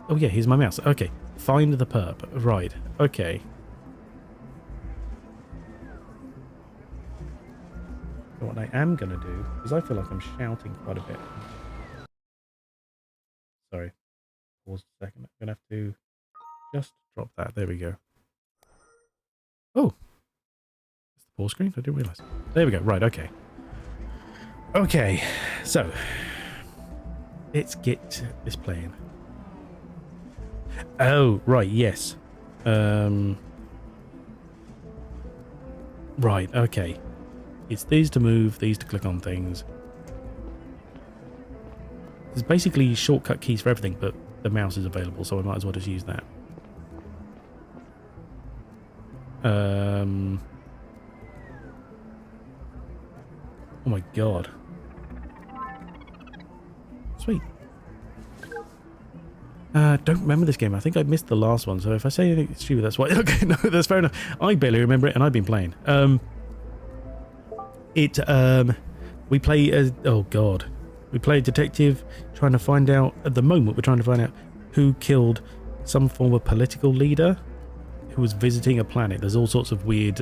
Oh yeah, here's my mouse. Okay. Find the perp. Right. Okay. So what I am going to do is I feel like I'm shouting quite a bit. Sorry. Pause a second. I'm going to have to just drop that. There we go. Oh. It's the pause screen? I didn't realise. There we go. Right, okay. Okay. So. Let's get this playing. Oh, right, yes. Right, okay. It's these to move, these to click on things. There's basically shortcut keys for everything, but the mouse is available, so I might as well just use that. Oh my god. Sweet. Don't remember this game. I think I missed the last one, so if I say anything stupid, that's why. Okay, no, that's fair enough. I barely remember it, and I've been playing. We play as... Oh, God. We play a detective trying to find out... At the moment, we're trying to find out who killed some form of political leader who was visiting a planet. There's all sorts of weird,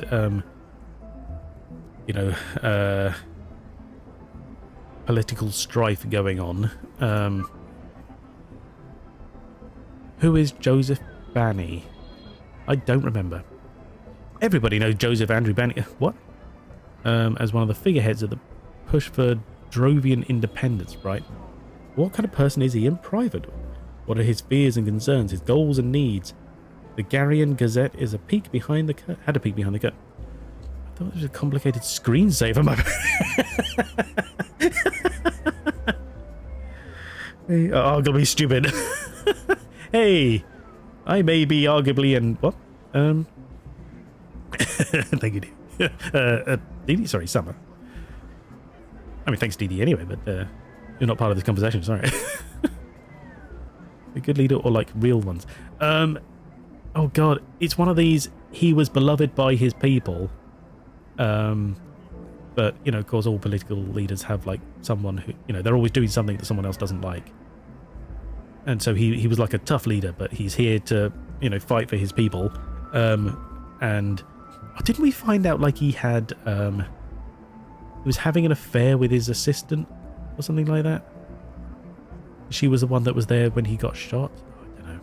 you know, political strife going on. Who is Joseph Banny? I don't remember. Everybody knows Joseph Andrew Banny. What? As one of the figureheads of the push for Drovian independence, right? What kind of person is he in private? What are his fears and concerns, his goals and needs? The Garian Gazette is a peek behind the curtain. Had a peek behind the curtain. I thought it was a complicated screensaver. Hey, I'm gonna be stupid. Hey, I may be arguably in what? Thank you, Dee. Sorry, Summer. I mean, thanks, Dee, anyway, but you're not part of this conversation, sorry. A good leader or like real ones? Oh god, it's one of these. He was beloved by his people. But, you know, of course, all political leaders have, like, someone who, you know, they're always doing something that someone else doesn't like. And so he was like a tough leader, but he's here to, you know, fight for his people. And didn't we find out, like, he was having an affair with his assistant or something like that? She was the one that was there when he got shot? I don't know.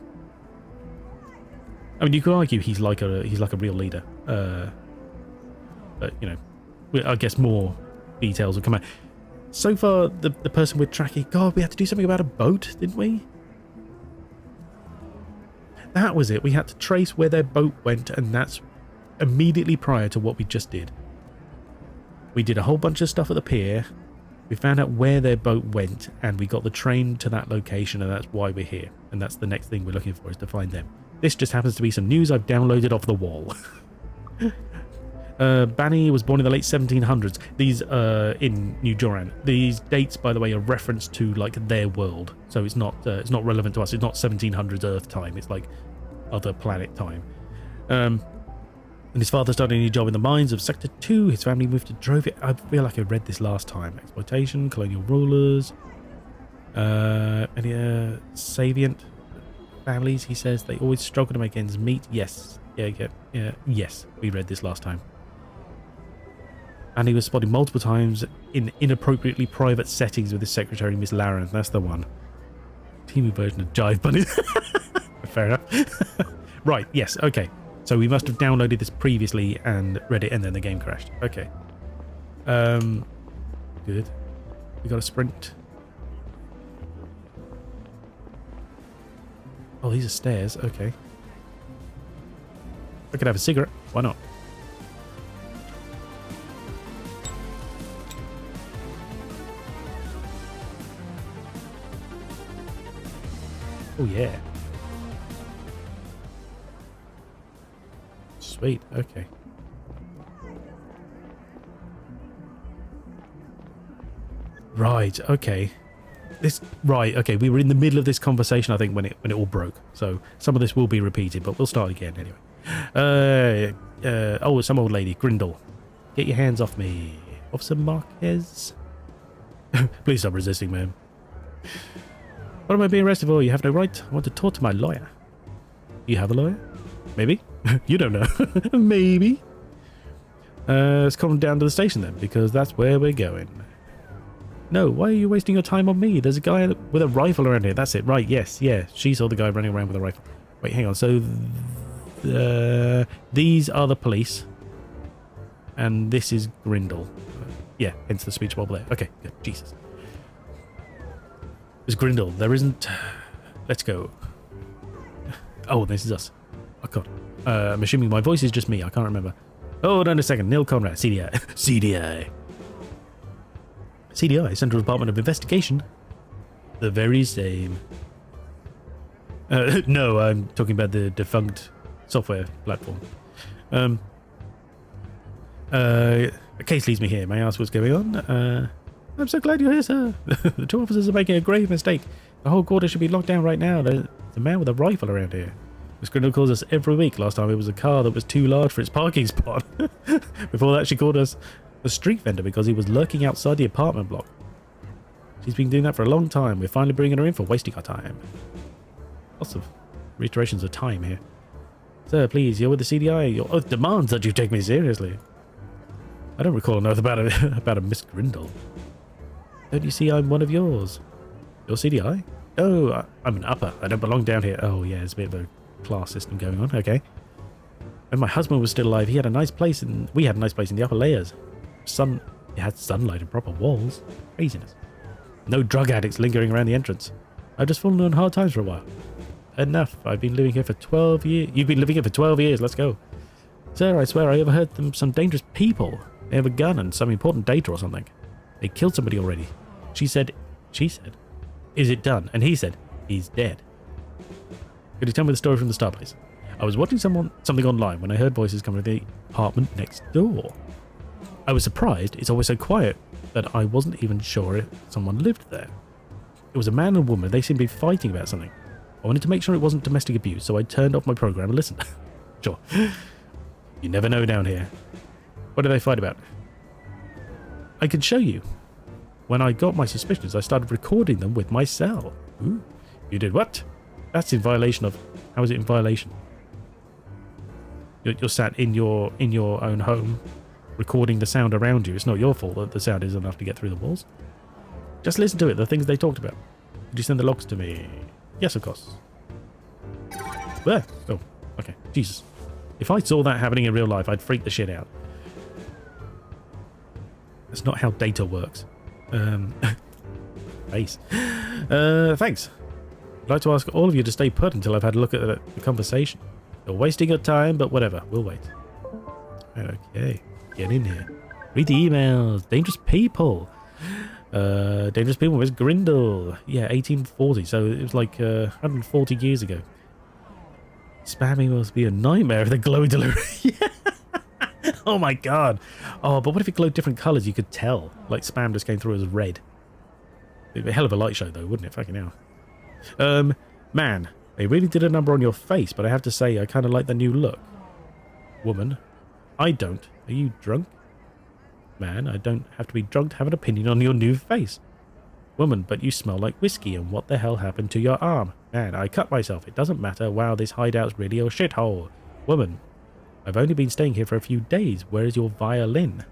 I mean, you could argue he's like a real leader. But, you know, I guess more details will come out. So far, the person we're tracking... God, we had to do something about a boat, didn't we? That was it. We had to trace where their boat went, and that's immediately prior to what we just did. We did a whole bunch of stuff at the pier. We found out where their boat went, and we got the train to that location, and that's why we're here. And that's the next thing we're looking for, is to find them. This just happens to be some news I've downloaded off the wall. Bani was born in the late 1700s. These in New Joran. These dates, by the way, are reference to like their world, so it's not relevant to us. It's not 1700s Earth time. It's like other planet time. And his father started a new job in the mines of Sector 2. His family moved to Drovia. I feel like I read this last time. Exploitation, colonial rulers, any Savient families. He says they always struggle to make ends meet. Yes, yeah. Yes, we read this last time. And he was spotted multiple times in inappropriately private settings with his secretary, Miss Laren. That's the one. Teamy version of Jive Bunny. Fair enough. Right, yes, okay. So we must have downloaded this previously and read it, and then the game crashed. Okay. Good. We got a sprint. Oh, these are stairs. Okay. I could have a cigarette. Why not? Oh, yeah. Sweet. Okay. Right. Okay. Okay. We were in the middle of this conversation, I think, when it all broke. So some of this will be repeated, but we'll start again anyway. Oh, some old lady, Grindle. Get your hands off me, Officer Marquez. Please stop resisting, ma'am. What am I being arrested for? You have no right. I want to talk to my lawyer. You have a lawyer? Maybe. You don't know. Maybe. Let's come down to the station then, because that's where we're going. No, why are you wasting your time on me? There's a guy with a rifle around here. That's it. Right, yes, yeah. She saw the guy running around with a rifle. Wait, hang on. So, these are the police. And this is Grindle. Yeah, hence the speech bubble there. Okay, good. Jesus. It's Grindle. There isn't... Let's go. Oh, this is us. Oh, God. I'm assuming my voice is just me. I can't remember. Oh, hold on a second. Neil Conrad. CDI. CDI. CDI, Central Department of Investigation. The very same. No, I'm talking about the defunct software platform. A case leads me here. May I ask what's going on? I'm so glad you're here, sir. The two officers are making a grave mistake. The whole quarter should be locked down right now. There's a man with a rifle around here. Miss Grindle calls us every week. Last time it was a car that was too large for its parking spot. Before that, she called us a street vendor because he was lurking outside the apartment block. She's been doing that for a long time. We're finally bringing her in for wasting our time. Lots of reiterations of time here. Sir, please, you're with the CDI. Your oath demands that you take me seriously. I don't recall an oath about a Miss Grindle. Don't you see I'm one of yours? Your CDI? Oh, I'm an upper. I don't belong down here. Oh, yeah, there's a bit of a class system going on. Okay. When my husband was still alive, we had a nice place in the upper layers. It had sunlight and proper walls. Craziness. No drug addicts lingering around the entrance. I've just fallen on hard times for a while. Enough. I've been living here for 12 years. You've been living here for 12 years. Let's go. Sir, I swear I overheard some dangerous people. They have a gun and some important data or something. They killed somebody already. She said, is it done? And he said, he's dead. Could you tell me the story from the start, please? I was watching something online when I heard voices coming from the apartment next door. I was surprised. It's always so quiet that I wasn't even sure if someone lived there. It was a man and a woman. They seemed to be fighting about something. I wanted to make sure it wasn't domestic abuse, so I turned off my program and listened. Sure. You never know down here. What did they fight about? I can show you. When I got my suspicions, I started recording them with my cell. Ooh. You did what? That's in violation of... How is it in violation? You're sat in your own home, recording the sound around you. It's not your fault that the sound is enough to get through the walls. Just listen to it, the things they talked about. Did you send the logs to me? Yes, of course. There. Oh, okay. Jesus. If I saw that happening in real life, I'd freak the shit out. That's not how data works. Base. Thanks. I'd like to ask all of you to stay put until I've had a look at the conversation. You're wasting your time, but whatever. We'll wait. Okay. Get in here. Read the emails. Dangerous people. Dangerous people with Grindle. Yeah, 1840. So it was like 140 years ago. Spamming must be a nightmare if the glowing delivery. Yeah. Oh my god. Oh, but what if it glowed different colours? You could tell. Like spam just came through as red. It'd be a hell of a light show though, wouldn't it? Fucking hell. Man, they really did a number on your face, but I have to say I kind of like the new look. Woman, I don't. Are you drunk? Man, I don't have to be drunk to have an opinion on your new face. Woman, but you smell like whiskey, and what the hell happened to your arm? Man, I cut myself. It doesn't matter. Wow, this hideout's really a shithole. Woman, I've only been staying here for a few days. Where is your violin?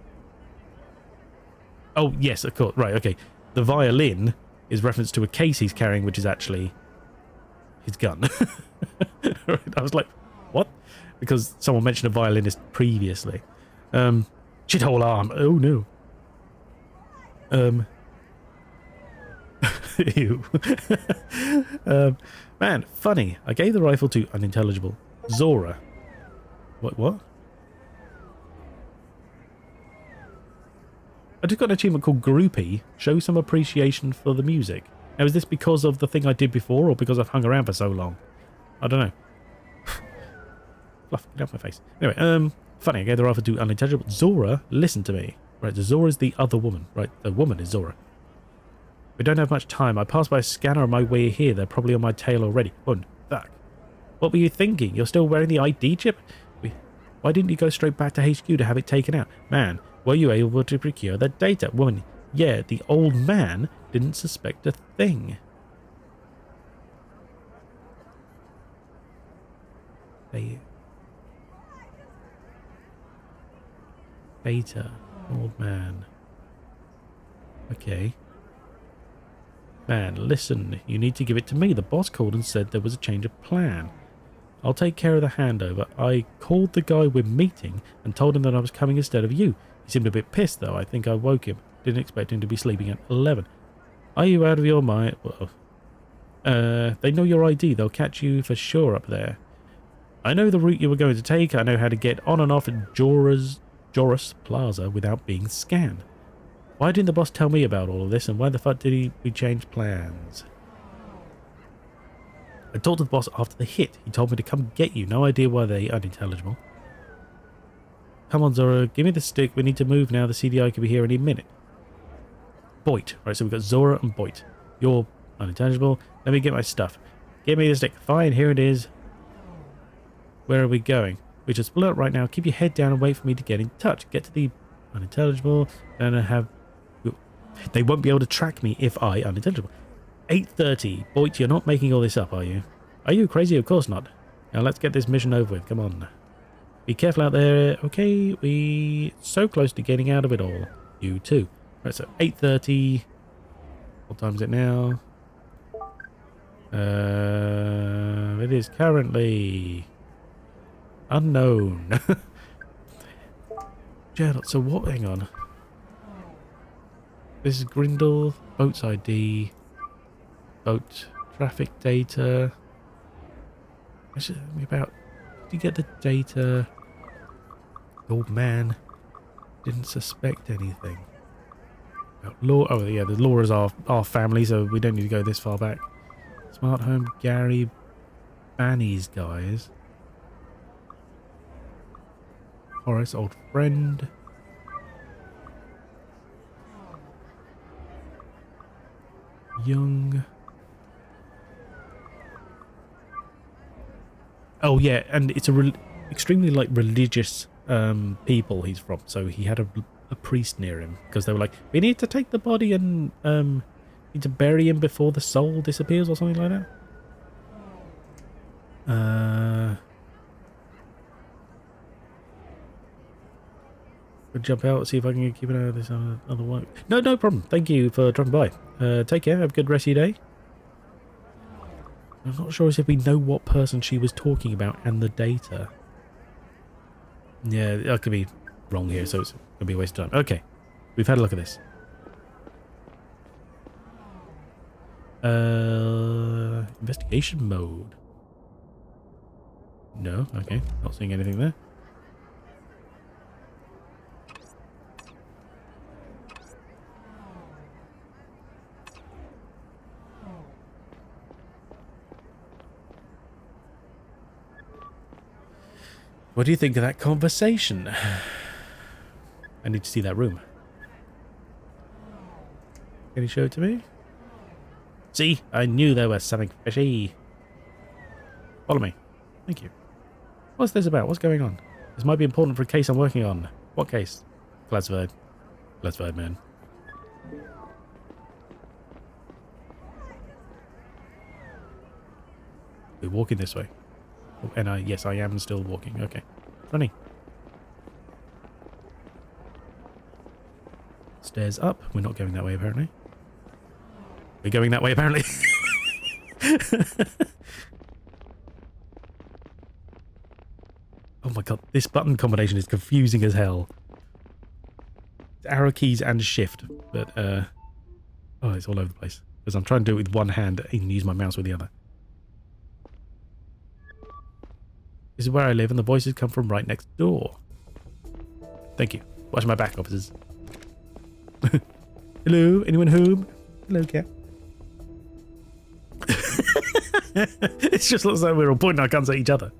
Oh, yes, of course. Right, okay. The violin is reference to a case he's carrying, which is actually his gun. Right, I was like, what? Because someone mentioned a violinist previously. Shithole arm. Oh, no. Ew. Man, funny. I gave the rifle to unintelligible Zora. What? I just got an achievement called Groupie. Show some appreciation for the music. Now, is this because of the thing I did before, or because I've hung around for so long? I don't know. Fluff, get off my face. Anyway, funny. I gave the rifle to unintelligible Zora. Listen to me. Right, so Zora is the other woman. Right, the woman is Zora. We don't have much time. I passed by a scanner on my way here. They're probably on my tail already. Oh, fuck. What were you thinking? You're still wearing the ID chip? Why didn't you go straight back to HQ to have it taken out? Man, were you able to procure that data? Woman, yeah, the old man didn't suspect a thing. Data. Old man. Okay. Man, listen, you need to give it to me. The boss called and said there was a change of plan. I'll take care of the handover. I called the guy we're meeting and told him that I was coming instead of you. He seemed a bit pissed, though. I think I woke him. Didn't expect him to be sleeping at 11. Are you out of your mind? Well, they know your ID. They'll catch you for sure up there. I know the route you were going to take. I know how to get on and off at Joras Plaza without being scanned. Why didn't the boss tell me about all of this, and why the fuck did we change plans? I talked to the boss after the hit. He told me to come get you. No idea why they unintelligible. Come on, Zora. Give me the stick. We need to move now. The CDI could be here any minute. Boit. Right, so we've got Zora and Boit. You're unintelligible. Let me get my stuff. Give me the stick. Fine, here it is. Where are we going? We should split up right now. Keep your head down and wait for me to get in touch. Get to the unintelligible. And I have... They won't be able to track me if I unintelligible. 8:30. Boit, you're not making all this up, are you? Are you crazy? Of course not. Now let's get this mission over with. Come on. Be careful out there. Okay, we so close to getting out of it all. You too. Right, so 8:30. What time is it now? It is currently unknown. Gerald, so what? Hang on. This is Grindle, boat's ID, boat traffic data. Actually, about, did you get the data? The old man didn't suspect anything. Law, oh yeah, the law is our family, so we don't need to go this far back. Smart home, Gary, Banny's guys. Horace, old friend. Young. Oh yeah, and it's extremely like religious people he's from. So he had a priest near him because they were like, we need to take the body and need to bury him before the soul disappears or something like that. I'll jump out, see if I can keep an eye on this other work. No problem. Thank you for dropping by. Take care. Have a good rest of your day. I'm not sure as if we know what person she was talking about and the data. Yeah, I could be wrong here, so it's going to be a waste of time. Okay, we've had a look at this. Investigation mode. No, okay, not seeing anything there. What do you think of that conversation? I need to see that room. Can you show it to me? See, I knew there was something fishy. Follow me. Thank you. What's this about? What's going on? This might be important for a case I'm working on. What case? Classified. Classified, man. We're walking this way. Oh, and yes, I am still walking. Okay. Running. Stairs up. We're not going that way, apparently. We're going that way, apparently. Oh my god, this button combination is confusing as hell. It's arrow keys and shift, but oh, it's all over the place. Because I'm trying to do it with one hand and use my mouse with the other. This is where I live and the voices come from right next door. Thank you. Watch my back, officers. Hello? Anyone home? Hello, cat. It just looks like we're all pointing our guns at each other.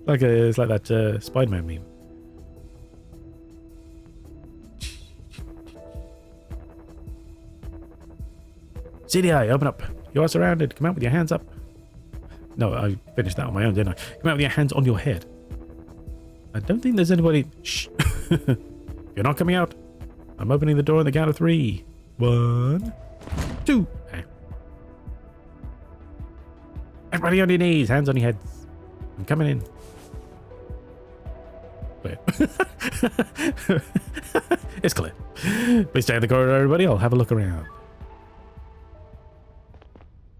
It's like that Spider-Man meme. CDI, open up. You are surrounded. Come out with your hands up. No, I finished that on my own, didn't I? Come out with your hands on your head. I don't think there's anybody... Shh. You're not coming out. I'm opening the door on the count of 3. 1, 2. Everybody on your knees. Hands on your heads. I'm coming in. Clear. It's clear. Please stay in the corridor, everybody. I'll have a look around.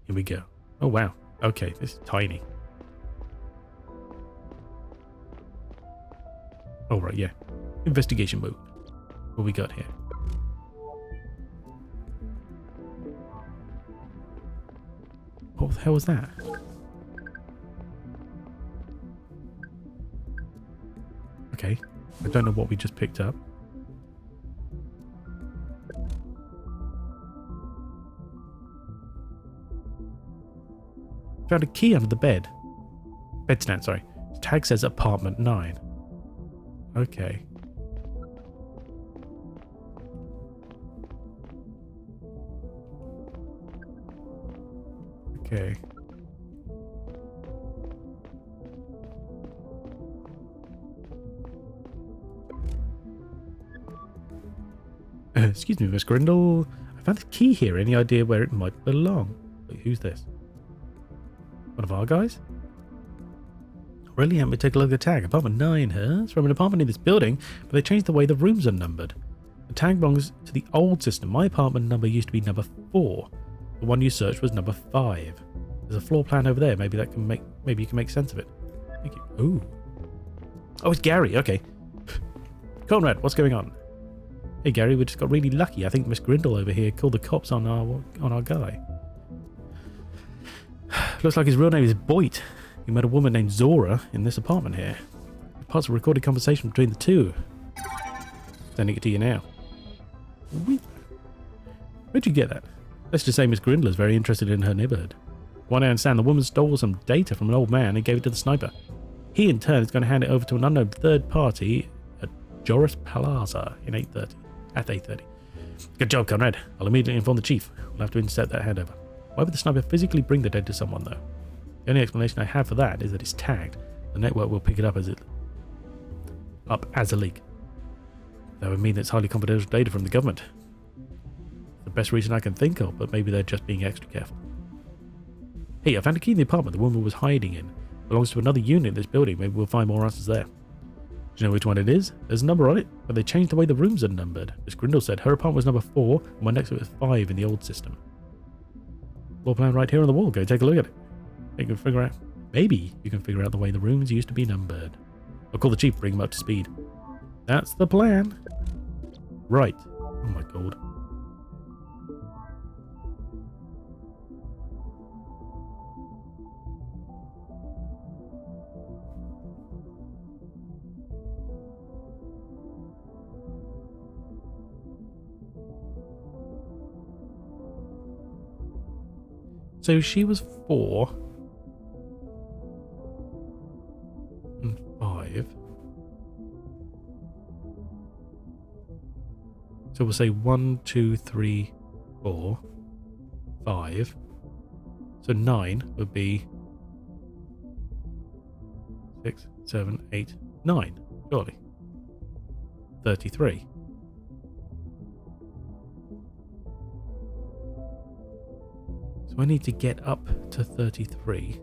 Here we go. Oh, wow. Okay, this is tiny. Oh, right, yeah. Investigation mode. What we got here? What the hell was that? Okay. I don't know what we just picked up. Found a key under the bed. Bedstand, sorry. The tag says apartment 9. Okay. Okay. Excuse me, Miss Grindle. I found a key here. Any idea where it might belong? Wait, who's this? One of our guys? Brilliant. We take a look at the tag. Apartment 9, huh? It's from an apartment in this building, but they changed the way the rooms are numbered. The tag belongs to the old system. My apartment number used to be number 4. The one you searched was number 5. There's a floor plan over there. Maybe that can make. Maybe you can make sense of it. Thank you. Ooh. Oh, it's Gary. Okay. Conrad, what's going on? Hey Gary, we just got really lucky. I think Miss Grindle over here called the cops on our guy. Looks like his real name is Boyd. He met a woman named Zora in this apartment here. Parts of a recorded conversation between the two. Sending it to you now. Where'd you get that? Let's just say Miss Grindle is very interested in her neighborhood. One I understand, the woman stole some data from an old man and gave it to the sniper. He in turn is going to hand it over to an unknown third party at Joris Plaza in 8:30. At 8:30. Good job, Conrad. I'll immediately inform the chief. We'll have to intercept that handover. Why would the sniper physically bring the dead to someone, though? The only explanation I have for that is that it's tagged. The network will pick it up as a leak. That would mean it's highly confidential data from the government. The best reason I can think of, but maybe they're just being extra careful. Hey, I found a key in the apartment the woman was hiding in. It belongs to another unit in this building. Maybe we'll find more answers there. Do you know which one it is? There's a number on it, but they changed the way the rooms are numbered. Miss Grindle said her apartment was number 4, and one next to it was 5 in the old system. Floor plan right here on the wall. Go take a look at it. You can figure out. Maybe you can figure out the way the rooms used to be numbered. I'll call the chief, bring him up to speed. That's the plan. Right. Oh my god. So she was 4 and 5. So we'll say 1, 2, 3, 4, 5. So 9 would be 6, 7, 8, 9, surely. 33. So I need to get up to 33.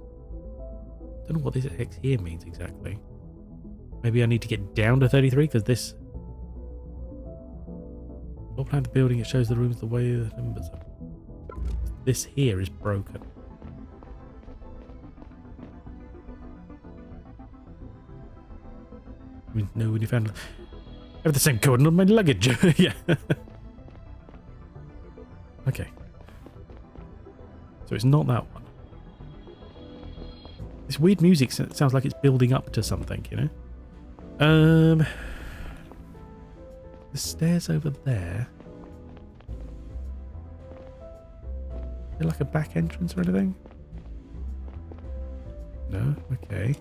Don't know what this X here means exactly. Maybe I need to get down to 33 because this floor plan of the building, it shows the rooms the way the numbers are. This here is broken. I mean, no, when you found I have the same code on my luggage. Yeah. Okay. So it's not that one. This weird music sounds like it's building up to something, you know? The stairs over there. Is there like a back entrance or anything? No? Okay.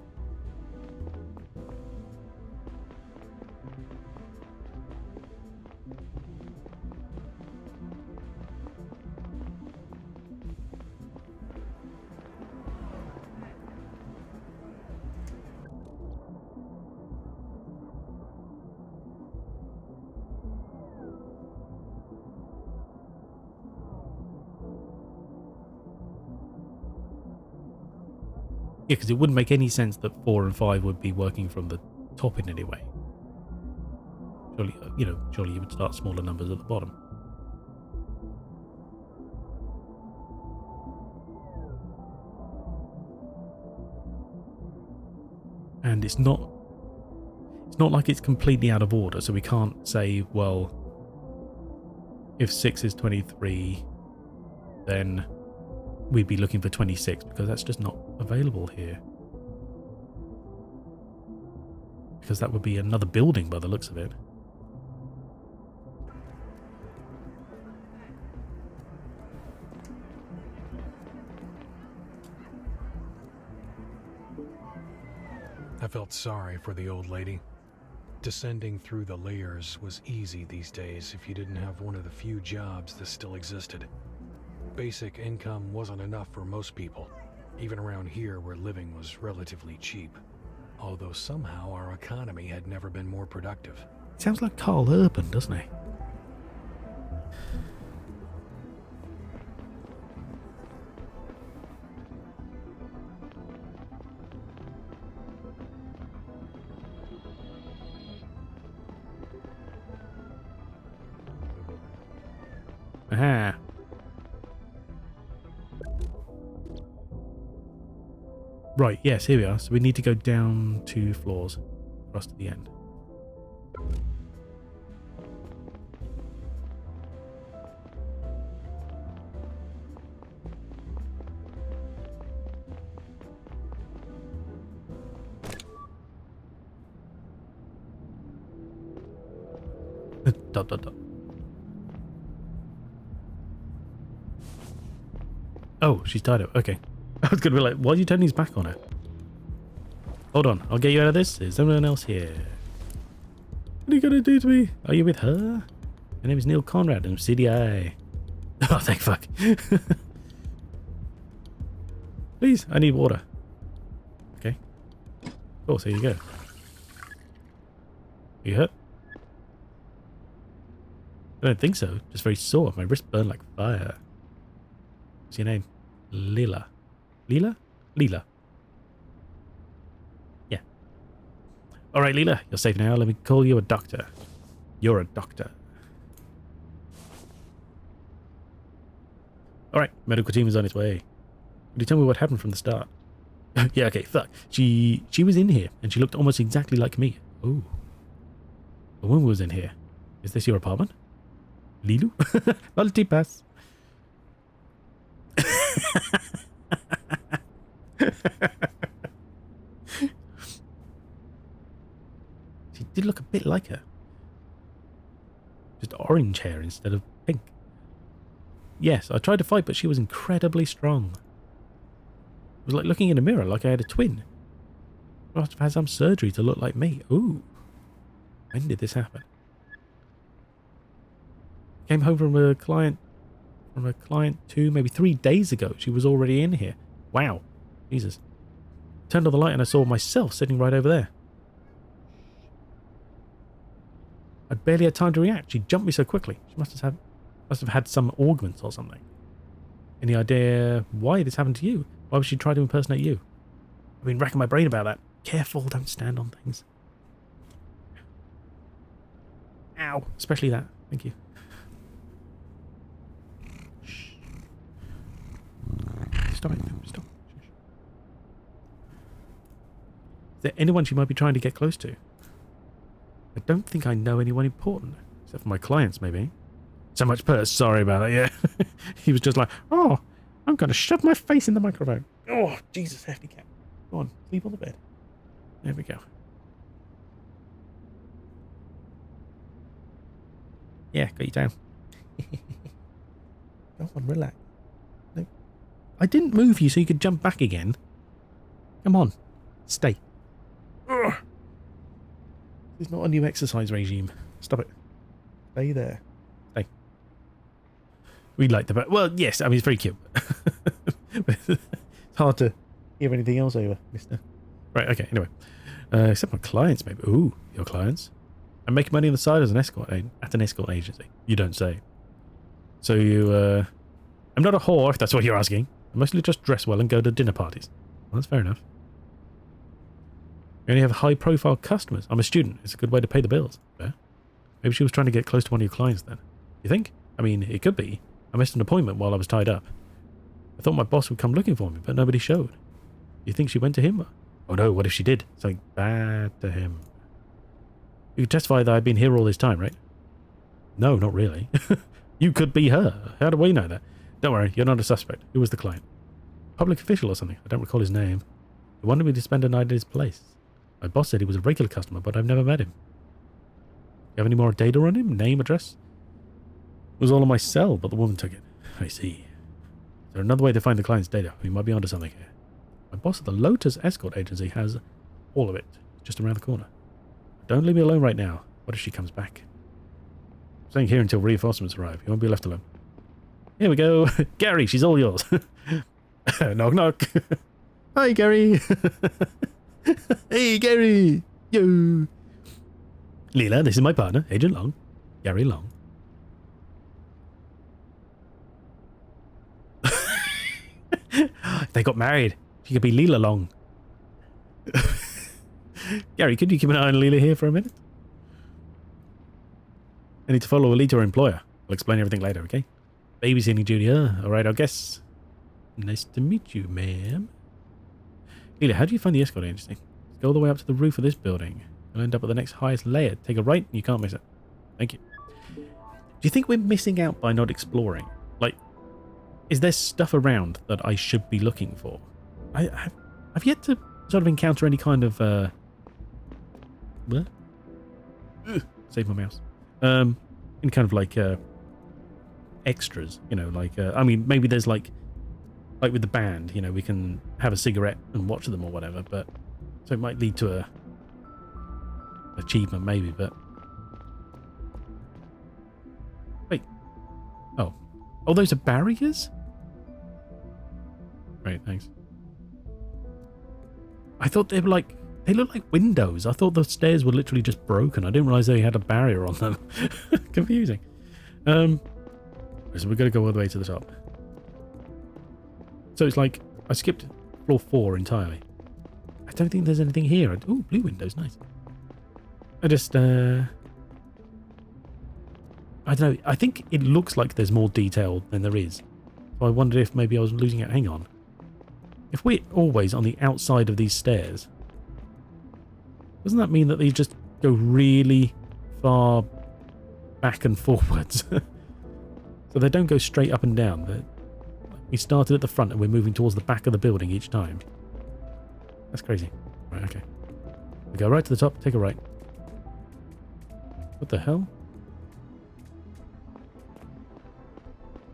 Yeah, because it wouldn't make any sense that 4 and 5 would be working from the top in any way. Surely, surely you would start smaller numbers at the bottom. And it's not like it's completely out of order, so we can't say, well, if 6 is 23, then we'd be looking for 26, because that's just not available here. Because that would be another building by the looks of it. I felt sorry for the old lady. Descending through the layers was easy these days if you didn't have one of the few jobs that still existed. Basic income wasn't enough for most people, even around here where living was relatively cheap. Although somehow our economy had never been more productive. Sounds like Carl Urban, doesn't he? Aha. Right, yes, here we are. So we need to go down 2 floors for us to the end. Dot, dot, dot. Oh, she's tied up. Okay. I was going to be like, why are you turning his back on her? Hold on. I'll get you out of this. Is anyone else here? What are you going to do to me? Are you with her? My name is Neil Conrad. I'm CDI. Oh, thank fuck. Please, I need water. course, here you go. Are you hurt? I don't think so. Just very sore. My wrist burned like fire. What's your name? Lila. Lila? Lila. Yeah. Alright, Lila. You're safe now. Let me call you a doctor. You're a doctor. Alright, medical team is on its way. Could you tell me what happened from the start? Yeah, okay, fuck. She was in here, and she looked almost exactly like me. Oh. A woman was in here. Is this your apartment? Lilu? Multipass. She did look a bit like her. Just orange hair instead of pink. Yes, I tried to fight, but she was incredibly strong. It was like looking in a mirror, like I had a twin. I must have had some surgery to look like me. Ooh. When did this happen? Came home from a client 2, maybe 3 days ago. She was already in here. Wow. Jesus. Turned on the light and I saw myself sitting right over there. I barely had time to react. She jumped me so quickly. She must have had some augments or something. Any idea why this happened to you? Why would she try to impersonate you? I've been racking my brain about that. Careful, don't stand on things. Ow. Especially that. Thank you. Shh. Stop it. Stop. Shh. Is there anyone she might be trying to get close to? I don't think I know anyone important. Except for my clients, maybe. So much purse. Sorry about that, yeah. He was just like, oh, I'm going to shove my face in the microphone. Oh, Jesus, hefty cat. Go on, sleep on the bed. There we go. Yeah, got you down. Go on, relax. No. I didn't move you so you could jump back again. Come on, stay. Ugh. This is not a new exercise regime. Stop it. Stay there. Stay. We like the back. Well, yes, I mean, it's very cute. It's hard to hear anything else over, mister. Right, okay, anyway. Except my clients, maybe. Ooh, your clients? I'm making money on the side as an escort at an escort agency. You don't say. So you, I'm not a whore, if that's what you're asking. I mostly just dress well and go to dinner parties. Well, that's fair enough. You only have high-profile customers. I'm a student. It's a good way to pay the bills. Fair. Maybe she was trying to get close to one of your clients then. You think? I mean, it could be. I missed an appointment while I was tied up. I thought my boss would come looking for me, but nobody showed. You think she went to him? Oh no, what if she did? Something bad to him. You could testify that I've been here all this time, right? No, not really. You could be her. How do we know that? Don't worry, you're not a suspect. Who was the client? Public official or something. I don't recall his name. He wanted me to spend a night at his place. My boss said he was a regular customer, but I've never met him. You have any more data on him? Name, address? It was all on my cell, but the woman took it. I see. Is there another way to find the client's data? We might be onto something here. My boss at the Lotus Escort Agency has all of it, just around the corner. Don't leave me alone right now. What if she comes back? I'm staying here until reinforcements arrive. You won't be left alone. Here we go. Gary, she's all yours. Knock, knock. Hi, Gary. Hey, Gary. Yo. Leela, this is my partner, Agent Long. Gary Long. They got married. She could be Leela Long. Gary, could you keep an eye on Leela here for a minute? I need to follow a lead to her employer. I'll explain everything later, okay? Babysitting duty, alright, I guess. Nice to meet you, ma'am. Leela, how do you find the escort agency? Go all the way up to the roof of this building. You'll end up at the next highest layer. Take a right, and you can't miss it. Thank you. Do you think we're missing out by not exploring? Like, is there stuff around that I should be looking for? I've yet to sort of encounter any kind of what? Save my mouse. Any kind of like extras, you know, like I mean, maybe there's like with the band, you know, we can have a cigarette and watch them or whatever, but so it might lead to a achievement maybe, but wait. Oh, those are barriers? Great, thanks. I thought they were like They look like windows. I thought the stairs were literally just broken. I didn't realize they had a barrier on them. Confusing. So we're going to go all the way to the top. So it's like I skipped floor 4 entirely. I don't think there's anything here. Ooh, blue windows. Nice. I just... I don't know. I think it looks like there's more detail than there is. So I wondered if maybe I was losing it. Hang on. If we're always on the outside of these stairs, doesn't that mean that they just go really far back and forwards? So they don't go straight up and down. We started at the front and we're moving towards the back of the building each time. That's crazy. Right, okay. We go right to the top, take a right. What the hell?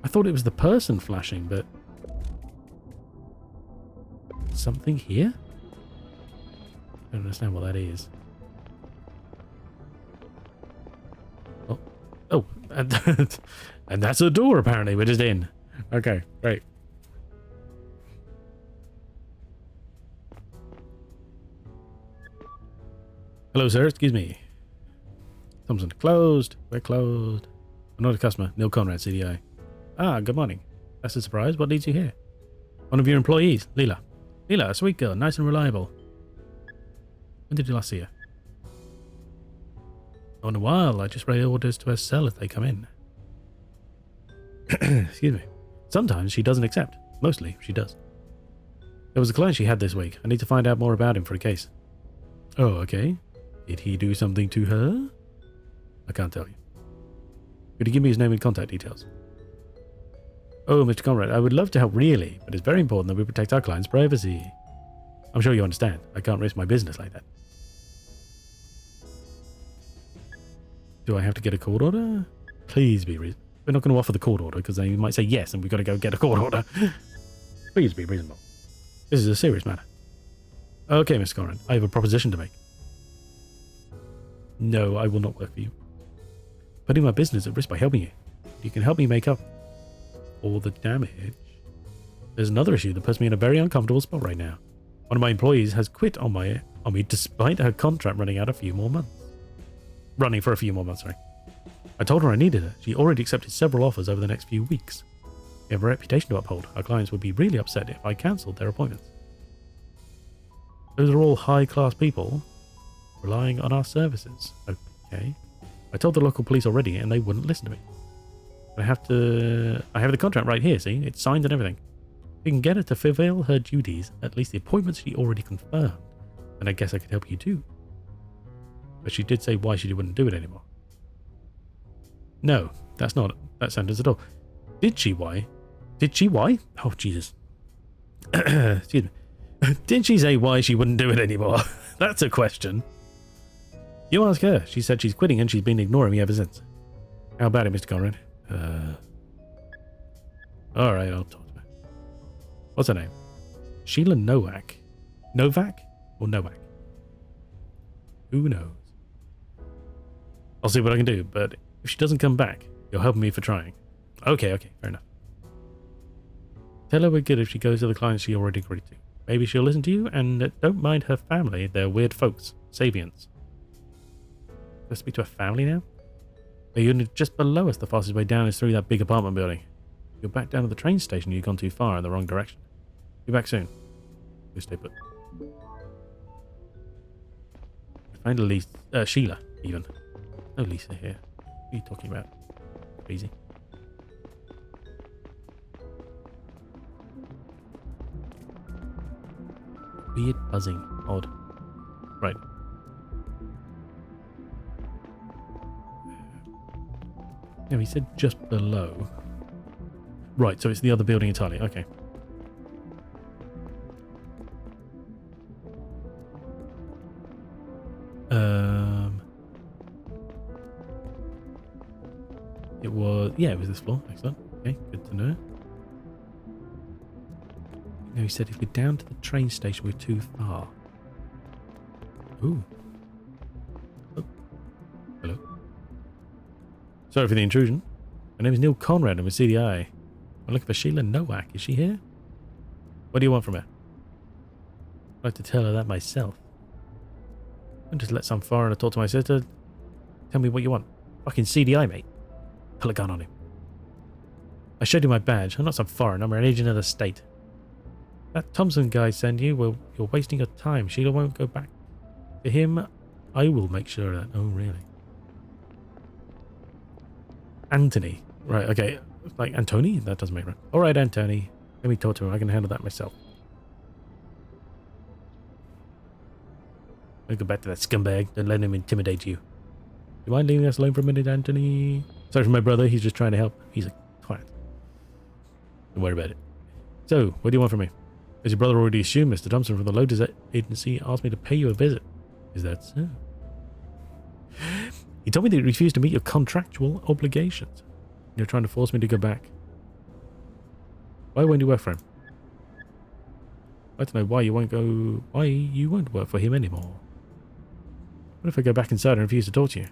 I thought it was the person flashing, but... Something here? I don't understand what that is. Oh. Oh. And that's a door, apparently. We're just in. Okay, great. Hello, sir. Excuse me. Thompson, closed. We're closed. Another customer. Neil Conrad, CDI. Ah, good morning. That's a surprise. What leads you here? One of your employees, Leela. Leela, a sweet girl. Nice and reliable. When did you last see her? Not in a while. I just write orders to her cell if they come in. Excuse me. Sometimes she doesn't accept. Mostly, she does. There was a client she had this week. I need to find out more about him for a case. Oh, okay. Did he do something to her? I can't tell you. Could you give me his name and contact details? Oh, Mr. Conrad, I would love to help really, but it's very important that we protect our client's privacy. I'm sure you understand. I can't risk my business like that. Do I have to get a court order? Please be reasonable. We're not going to offer the court order because they might say yes and we've got to go get a court order. Please be reasonable. This is a serious matter. Okay, Mr. Conrad, I have a proposition to make. No, I will not work for you. Putting my business at risk by helping you. You can help me make up all the damage. There's another issue that puts me in a very uncomfortable spot right now. One of my employees has quit on me despite her contract running for a few more months, sorry. I told her I needed her. She already accepted several offers over the next few weeks. We have a reputation to uphold. Our clients would be really upset if I cancelled their appointments. Those are all high-class people relying on our services. Okay. I told the local police already and they wouldn't listen to me. I have the contract right here, see? It's signed and everything. If you can get her to fulfill her duties, at least the appointments she already confirmed, then I guess I could help you too. But she did say why she wouldn't do it anymore. No, that's not that sentence at all. Did she why? Did she why? Oh, Jesus. Excuse me. Did she say why she wouldn't do it anymore? That's a question. You ask her. She said she's quitting and she's been ignoring me ever since. How about it, Mr. Conrad? Alright, I'll talk to her. What's her name? Sheila Nowak. Novak or Nowak? Who knows? I'll see what I can do, but if she doesn't come back, you're helping me for trying. Okay, fair enough. Tell her we're good if she goes to the clients she already agreed to. Maybe she'll listen to you, and don't mind her family. They're weird folks. Sabians. Let's speak to her family now? The unit just below us. The fastest way down is through that big apartment building. You're back down to the train station. You've gone too far in the wrong direction. Be back soon. Please stay put. Find a Sheila, even. No Lisa here. What are you talking about? Crazy. Weird buzzing. Odd. Right. No, he said just below. Right, so it's the other building entirely. Okay. It was this floor. Excellent. Okay, good to know. No, he said if we're down to the train station, we're too far. Ooh. Oh. Hello. Sorry for the intrusion. My name is Neil Conrad. I'm with CDI. I'm looking for Sheila Nowak. Is she here? What do you want from her? I'd like to tell her that myself. Don't just let some foreigner talk to my sister. Tell me what you want. Fucking CDI, mate. Pull a gun on him. I showed you my badge. I'm not some foreigner. I'm an agent of the state. That Thompson guy sent you, well, you're wasting your time. Sheila won't go back to him. I will make sure of that. Oh, really? Anthony. Right, okay. Like, Antony? That doesn't make right. Alright, Antony. Let me talk to him. I can handle that myself. I'll go back to that scumbag. Don't let him intimidate you. Do you mind leaving us alone for a minute, Anthony? Sorry for my brother. He's just trying to help. He's a twat. Don't worry about it. So, what do you want from me? As your brother already assumed, Mr. Thompson from the Lotus Agency asked me to pay you a visit. Is that so? He told me that you refused to meet your contractual obligations. You're trying to force me to go back. Why won't you work for him? I'd like to know why you won't work for him anymore. What if I go back inside and refuse to talk to you?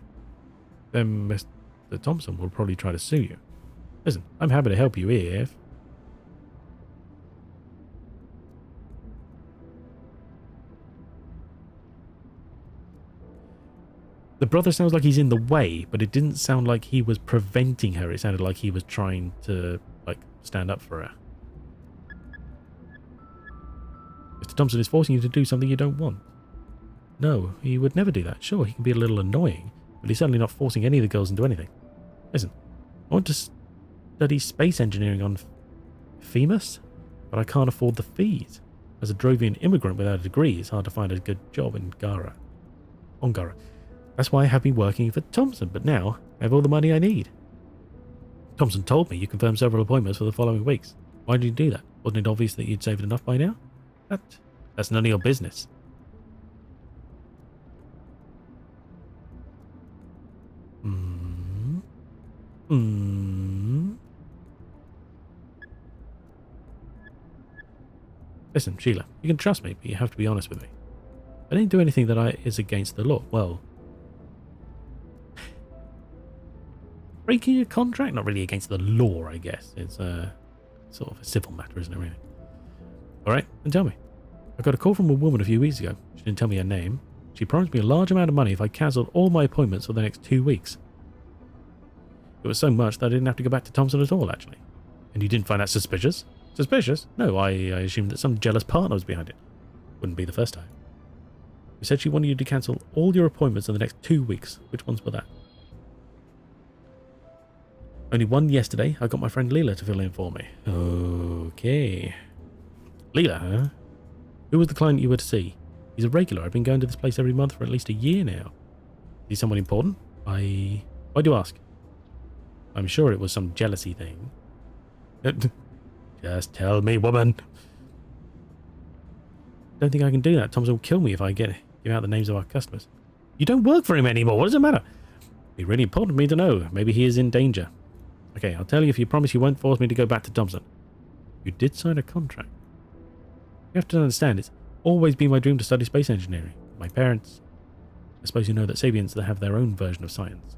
Then Mr. Thompson will probably try to sue you. Listen, I'm happy to help you if... The brother sounds like he's in the way, but it didn't sound like he was preventing her. It sounded like he was trying to, like, stand up for her. Mr. Thompson is forcing you to do something you don't want. No, he would never do that. Sure, he can be a little annoying, but he's certainly not forcing any of the girls into anything. Listen, I want to study space engineering on FEMUS, but I can't afford the fees. As a Drovian immigrant without a degree, it's hard to find a good job in Gara. On Gara. That's why I have been working for Thompson, but now I have all the money I need. Thompson told me you confirmed several appointments for the following weeks. Why did you do that? Wasn't it obvious that you'd saved enough by now? That's none of your business. Listen, Sheila, you can trust me, but you have to be honest with me. I didn't do anything that is against the law. Well, breaking a contract? Not really against the law, I guess. It's sort of a civil matter, isn't it, really? Alright, then tell me. I got a call from a woman a few weeks ago. She didn't tell me her name. She promised me a large amount of money if I cancelled all my appointments for the next 2 weeks. It was so much that I didn't have to go back to Thompson at all, actually. And you didn't find that suspicious? Suspicious? No, I assumed that some jealous partner was behind it. Wouldn't be the first time. You said she wanted you to cancel all your appointments in the next 2 weeks. Which ones were that? Only one yesterday. I got my friend Leela to fill in for me. Okay. Leela, huh? Who was the client you were to see? He's a regular. I've been going to this place every month for at least a year now. Is he someone important? Why do you ask? I'm sure it was some jealousy thing. Just tell me, woman. Don't think I can do that. Thompson will kill me if I give out the names of our customers. You don't work for him anymore. What does it matter? It'd be really important for me to know. Maybe he is in danger. Okay, I'll tell you if you promise you won't force me to go back to Thompson. You did sign a contract. You have to understand, it's always been my dream to study space engineering. My parents... I suppose you know that Sabians that have their own version of science.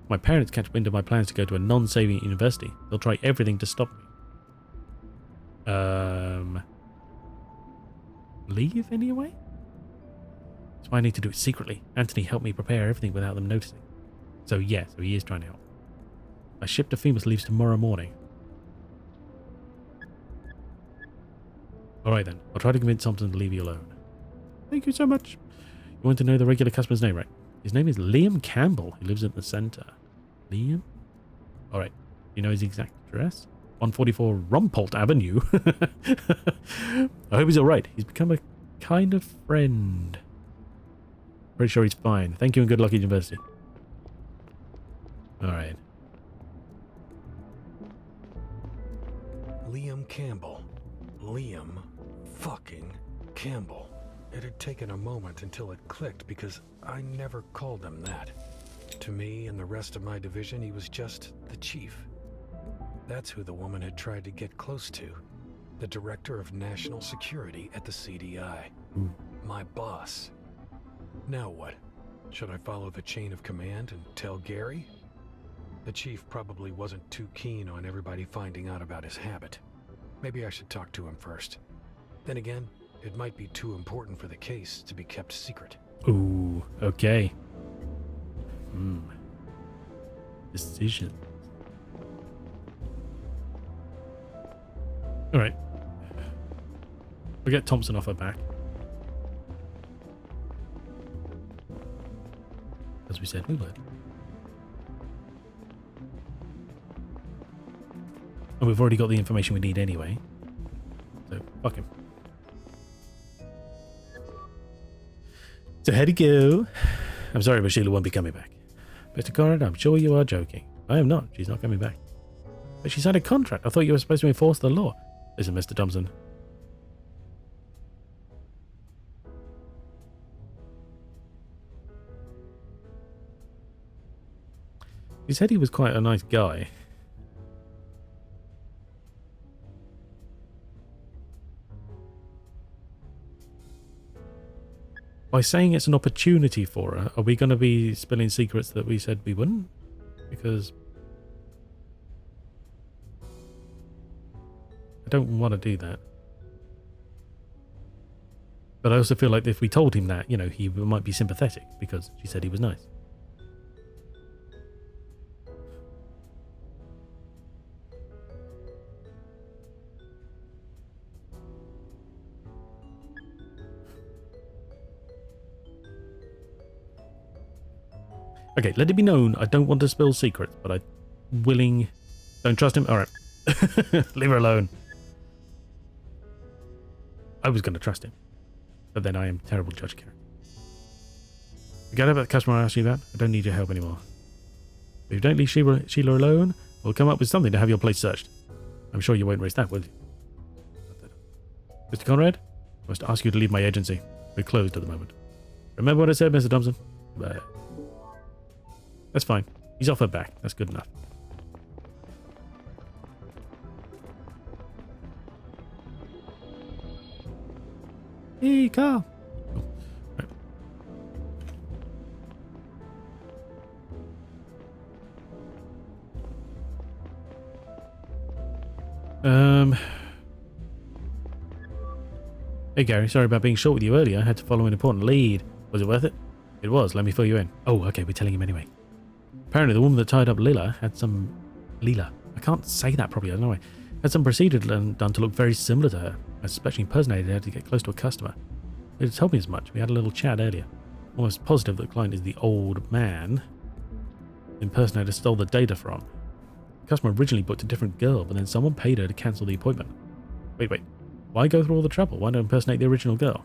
My parents catch wind of my plans to go to a non-Sabian university. They'll try everything to stop me. Leave anyway? That's why I need to do it secretly. Anthony helped me prepare everything without them noticing. So yeah, so he is trying to help. My ship to FEMUS leaves tomorrow morning. Alright then, I'll try to convince Thompson to leave you alone. Thank you so much. You want to know the regular customer's name, right? His name is Liam Campbell. He lives at the centre. Liam? Alright, you know his exact address? 144 Rumpolt Avenue. I hope he's alright. He's become a kind of friend. Pretty sure he's fine. Thank you and good luck at university. Alright. Liam Campbell. Liam fucking Campbell. It had taken a moment until it clicked because I never called him that. To me and the rest of my division, he was just the chief. That's who the woman had tried to get close to. The director of national security at the CDI. My boss. Now what? Should I follow the chain of command and tell Gary? The chief probably wasn't too keen on everybody finding out about his habit. Maybe I should talk to him first. Then again, it might be too important for the case to be kept secret. Ooh, okay. Decision. Alright. We'll get Thompson off her back. As we said we would. And we've already got the information we need anyway. So, fuck him. So, here to go. I'm sorry, but Sheila won't be coming back. Mr. Conrad, I'm sure you are joking. I am not. She's not coming back. But she signed a contract. I thought you were supposed to enforce the law. Listen, Mr. Thompson. He said he was quite a nice guy. By saying it's an opportunity for her, are we going to be spilling secrets that we said we wouldn't? Because I don't want to do that. But I also feel like if we told him that, you know, he might be sympathetic because she said he was nice. Okay, let it be known I don't want to spill secrets, but I'm willing... Don't trust him? Alright. Leave her alone. I was going to trust him. But then I am a terrible judge of character. Forget about the customer I asked you about. I don't need your help anymore. If you don't leave Sheila alone, we'll come up with something to have your place searched. I'm sure you won't risk that, will you? Mr. Conrad, I must ask you to leave my agency. We're closed at the moment. Remember what I said, Mr. Thompson? Bye. That's fine. He's off her back. That's good enough. Hey, Carl. Oh, right. Hey, Gary. Sorry about being short with you earlier. I had to follow an important lead. Was it worth it? It was. Let me fill you in. Oh, okay. We're telling him anyway. Apparently, the woman that tied up Lila had some... Leela. I can't say that properly, I don't know. Had some procedure done to look very similar to her. I suspect she impersonated her to get close to a customer. It told me as much. We had a little chat earlier. Almost positive that the client is the old man the impersonator stole the data from. The customer originally booked a different girl, but then someone paid her to cancel the appointment. Wait. Why go through all the trouble? Why not impersonate the original girl?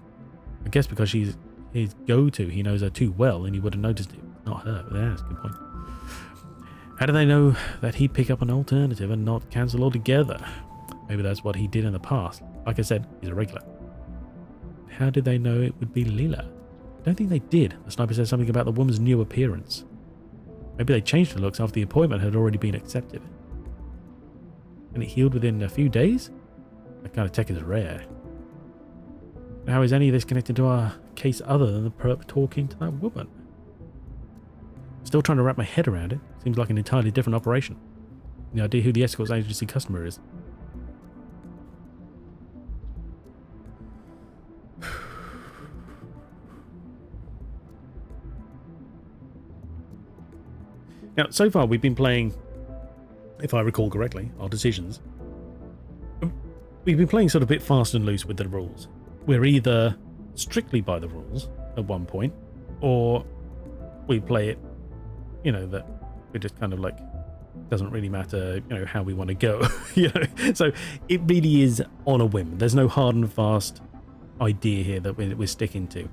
I guess because she's his go-to. He knows her too well, and he would have noticed it. Not her. Yeah, that's a good point. How do they know that he'd pick up an alternative and not cancel altogether? Maybe that's what he did in the past. Like I said, he's a regular. How did they know it would be Leela? I don't think they did. The sniper said something about the woman's new appearance. Maybe they changed her looks after the appointment had already been accepted. And it healed within a few days? That kind of tech is rare. How is any of this connected to our case other than the perp talking to that woman? Still trying to wrap my head around it. Seems like an entirely different operation. The idea who the escorts agency customer is. Now, so far we've been playing, if I recall correctly, our decisions. We've been playing sort of a bit fast and loose with the rules. We're either strictly by the rules at one point, or we play it, you know, that we just kind of like, doesn't really matter, you know, how we want to go, you know. So it really is on a whim. There's no hard and fast idea here that we're sticking to.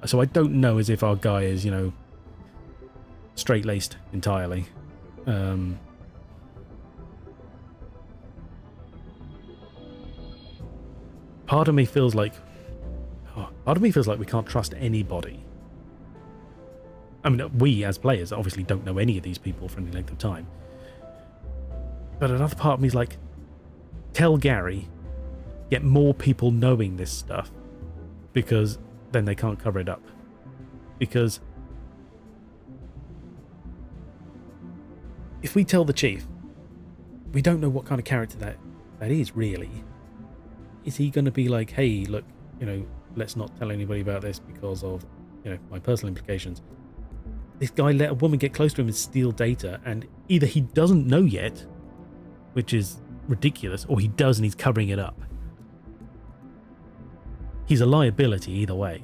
So I don't know as if our guy is, you know, straight-laced entirely. Part of me feels like we can't trust anybody. I mean, we as players obviously don't know any of these people for any length of time. But another part of me is like, tell Gary, get more people knowing this stuff, because then they can't cover it up. Because if we tell the chief, we don't know what kind of character that is, really. is he going to be like, hey, look, let's not tell anybody about this because of, my personal implications? This guy let a woman get close to him and steal data, and either he doesn't know yet, which is ridiculous, or he does and he's covering it up. He's a liability either way.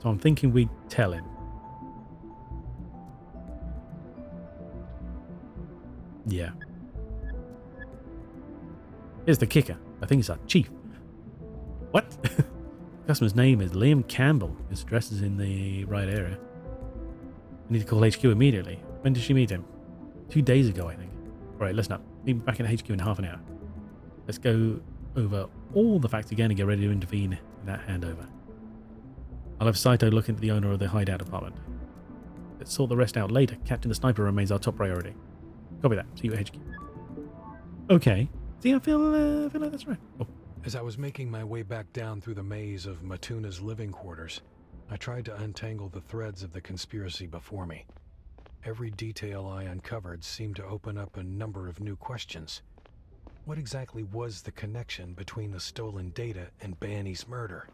So I'm thinking we tell him. Yeah. Here's the kicker. I think it's our chief. What? The customer's name is Liam Campbell. His address is in the right area. I need to call HQ immediately. When did she meet him? 2 days ago, I think. Alright, listen up. Meet me back at HQ in half an hour. Let's go over all the facts again and get ready to intervene in that handover. I'll have Saito look into the owner of the hideout apartment. Let's sort the rest out later. Captain the Sniper remains our top priority. Copy that. See you at HQ. Okay. See, I feel like that's right. Oh. As I was making my way back down through the maze of Matuna's living quarters, I tried to untangle the threads of the conspiracy before me. Every detail I uncovered seemed to open up a number of new questions. What exactly was the connection between the stolen data and Banny's murder?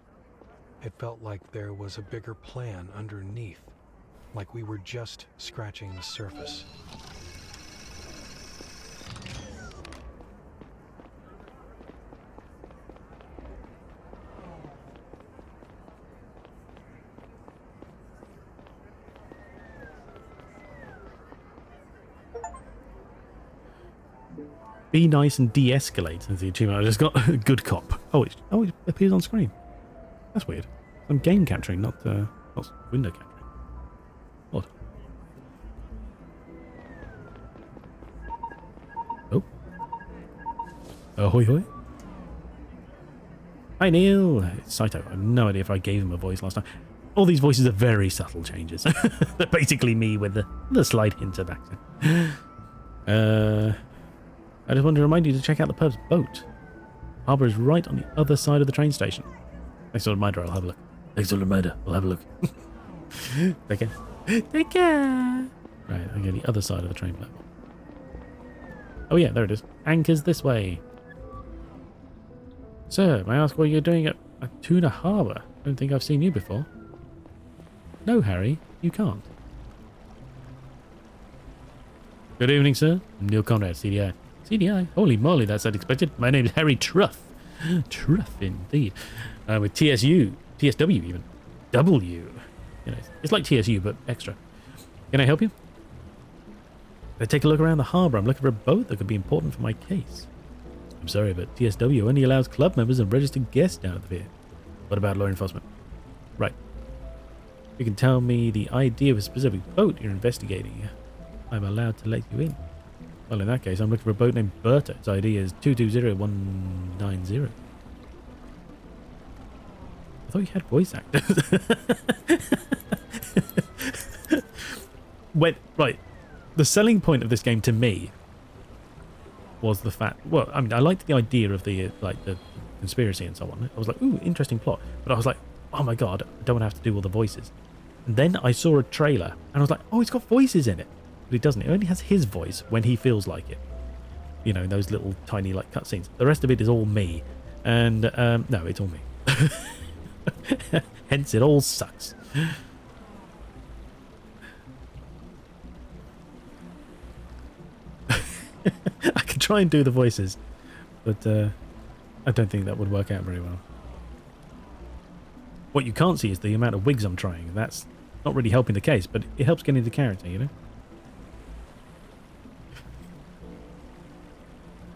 It felt like there was a bigger plan underneath, like we were just scratching the surface. Be nice and de-escalate as the achievement. I just got a good cop. Oh, it appears on screen. That's weird. I'm game capturing, not window capturing. Odd. Oh. Ahoy hoy. Hi Neil. It's Saito. I have no idea if I gave him a voice last time. All these voices are very subtle changes. They're basically me with the slight hint of accent. I just want to remind you to check out the pub's boat. Harbour is right on the other side of the train station. Next to the reminder, I'll have a look. Next to the reminder, I'll have a look. Take care. Take care. Right, I'm going the other side of the train platform. Oh yeah, there it is. Anchors this way. Sir, may I ask what you're doing at Tuna Harbour? I don't think I've seen you before. No, Harry, you can't. Good evening, sir. I'm Neil Conrad, CDI. CDI? Holy moly, that's unexpected. My name is Harry Truff. Truff, indeed. With TSU, TSW even. W. It's like TSU, but extra. Can I help you? Let's take a look around the harbour. I'm looking for a boat that could be important for my case. I'm sorry, but TSW only allows club members and registered guests down at the pier. What about law enforcement? Right. You can tell me the idea of a specific boat you're investigating. I'm allowed to let you in. Well, in that case, I'm looking for a boat named Berta. Its ID is 220190. I thought you had voice actors. Right. The selling point of this game to me was the fact... Well, I mean, I liked the idea of the conspiracy and so on. I was like, ooh, interesting plot. But I was like, oh my god, I don't want to have to do all the voices. And then I saw a trailer, and I was like, oh, it's got voices in it. But it doesn't. It only has his voice when he feels like it. You know, those little tiny cutscenes. The rest of it is all me. And no, it's all me. Hence, it all sucks. I could try and do the voices, but I don't think that would work out very well. What you can't see is the amount of wigs I'm trying. That's not really helping the case, but it helps get into character, you know?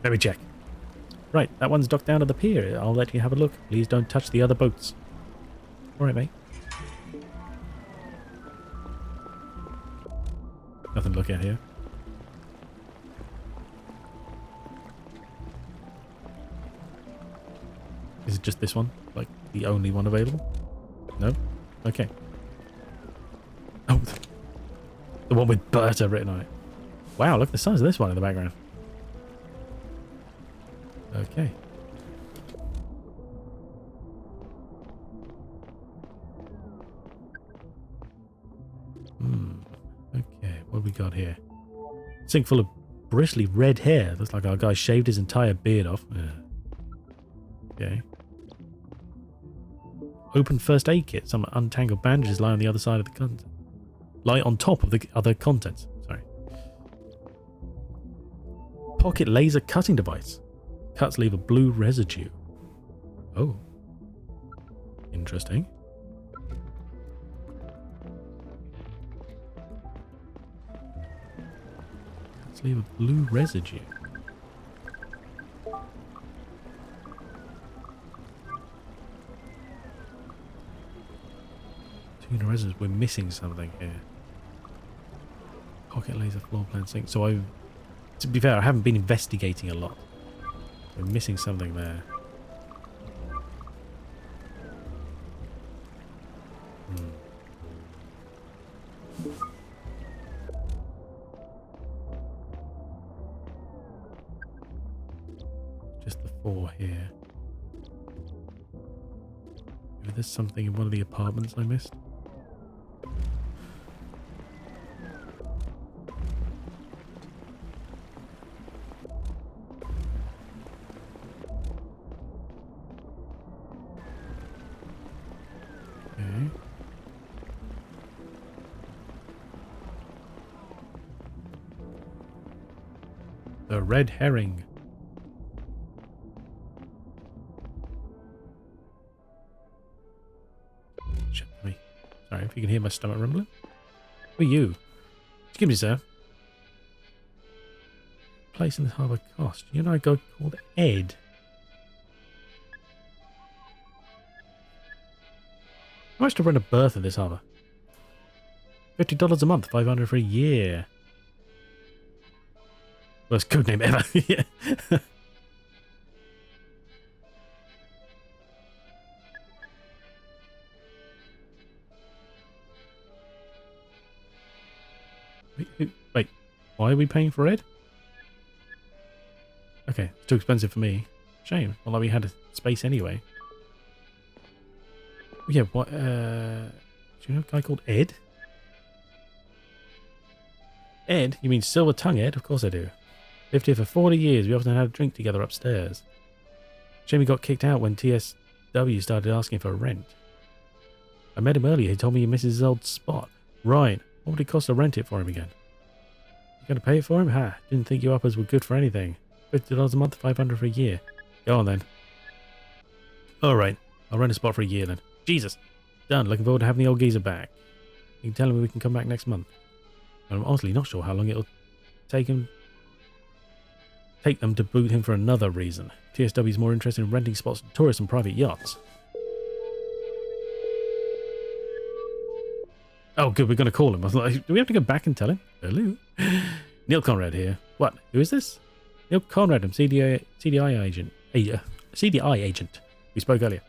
Let me check. Right, that one's docked down at the pier. I'll let you have a look. Please don't touch the other boats. Alright, mate. Nothing to look at here. Is it just this one? Like, the only one available? No? Okay. Oh, the one with Berta written on it. Wow, look at the size of this one in the background. Okay. Okay, what have we got here? Sink full of bristly red hair. Looks like our guy shaved his entire beard off. Okay. Open first aid kit. Some untangled bandages lie on the other side of the content. Lie on top of the other contents. Sorry. Pocket laser cutting device. Cuts leave a blue residue. Oh. Interesting. Cuts leave a blue residue. Tuna residue. We're missing something here. Pocket laser floor plan sink. So to be fair, I haven't been investigating a lot. We're missing something there. Just the 4 here. Maybe there's something in one of the apartments I missed. The red herring. Shut me. Sorry if you can hear my stomach rumbling. Who are you? Excuse me, sir. Place in the harbour cost. You know a guy called Ed. How much to rent a berth in this harbour? $50 a month, $500 for a year. Worst code name ever. Yeah. Wait, why are we paying for Ed? Okay, it's too expensive for me. Shame. Well, we had a space anyway. Yeah, what? Do you know a guy called Ed? Ed? You mean Silver Tongue Ed? Of course I do. Lived here for 40 years. We often had a drink together upstairs. Shame he got kicked out when TSW started asking for rent. I met him earlier. He told me he misses his old spot. Right. What would it cost to rent it for him again? You gonna pay it for him? Ha! Didn't think you uppers were good for anything. $50 a month, $500 for a year. Go on then. Alright. I'll rent a spot for a year then. Jesus! Done. Looking forward to having the old geezer back. You can tell him we can come back next month. I'm honestly not sure how long it'll take them to boot him for another reason. TSW is more interested in renting spots to tourists and private yachts. Oh, good, we're going to call him. I was like, do we have to go back and tell him? Hello? Neil Conrad here. What? Who is this? Neil Conrad, I'm CDI agent. CDI agent. We spoke earlier.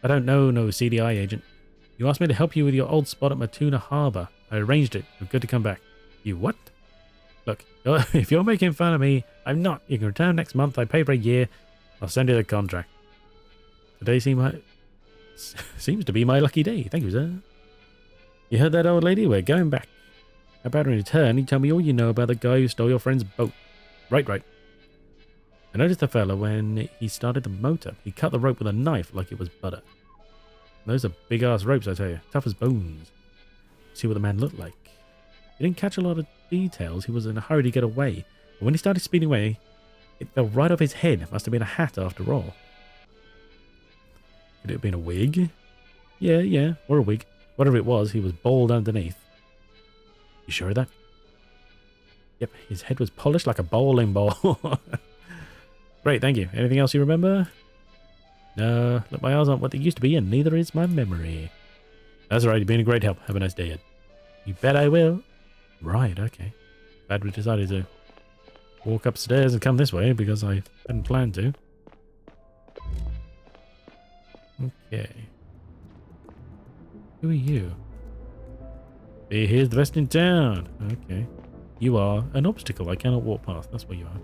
I don't know no CDI agent. You asked me to help you with your old spot at Matuna Harbour. I arranged it. You're good to come back. You what? Look, if you're making fun of me, I'm not. You can return next month. I pay for a year. I'll send you the contract. Today seems to be my lucky day. Thank you, sir. You heard that, old lady? We're going back. How about in return, you tell me all you know about the guy who stole your friend's boat. Right. I noticed the fella when he started the motor. He cut the rope with a knife like it was butter. Those are big-ass ropes, I tell you. Tough as bones. See what the man looked like. He didn't catch a lot of details. He was in a hurry to get away. But when he started speeding away, it fell right off his head. It must have been a hat after all. Could it have been a wig? Yeah, or a wig. Whatever it was, he was bald underneath. You sure of that? Yep, his head was polished like a bowling ball. Great, thank you. Anything else you remember? No, look, my eyes aren't what they used to be, and neither is my memory. That's alright, you've been a great help. Have a nice day, Ed. You bet I will. Right, okay. Glad we decided to walk upstairs and come this way because I hadn't planned to. Okay. Who are you? Hey, here's the best in town. Okay. You are an obstacle I cannot walk past. That's what you are.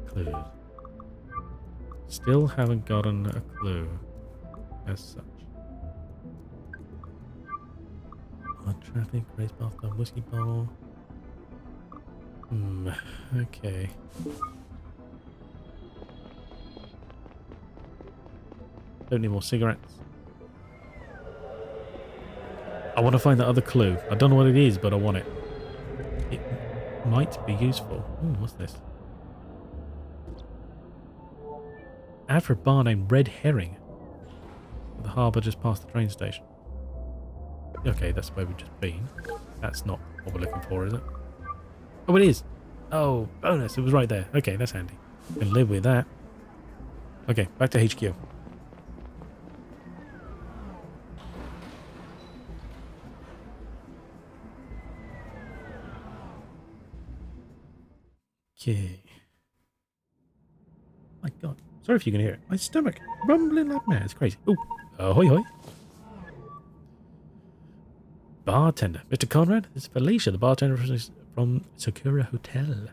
Clues. Still haven't gotten a clue as such. What traffic, race bathtub, whiskey bowl. Okay. Don't need more cigarettes. I want to find that other clue. I don't know what it is, but I want it. It might be useful. Ooh, what's this? Ad for a bar named Red Herring. The harbour just past the train station. Okay, that's where we've just been. That's not what we're looking for, is it? Oh, it is! Oh, bonus! It was right there. Okay, that's handy. Can live with that. Okay, back to HQ. Okay. My God. Sorry if you can hear it. My stomach rumbling like mad. It's crazy. Oh, ahoy hoy. Bartender. Mr. Conrad, this is Felicia, the bartender from Sakura Hotel.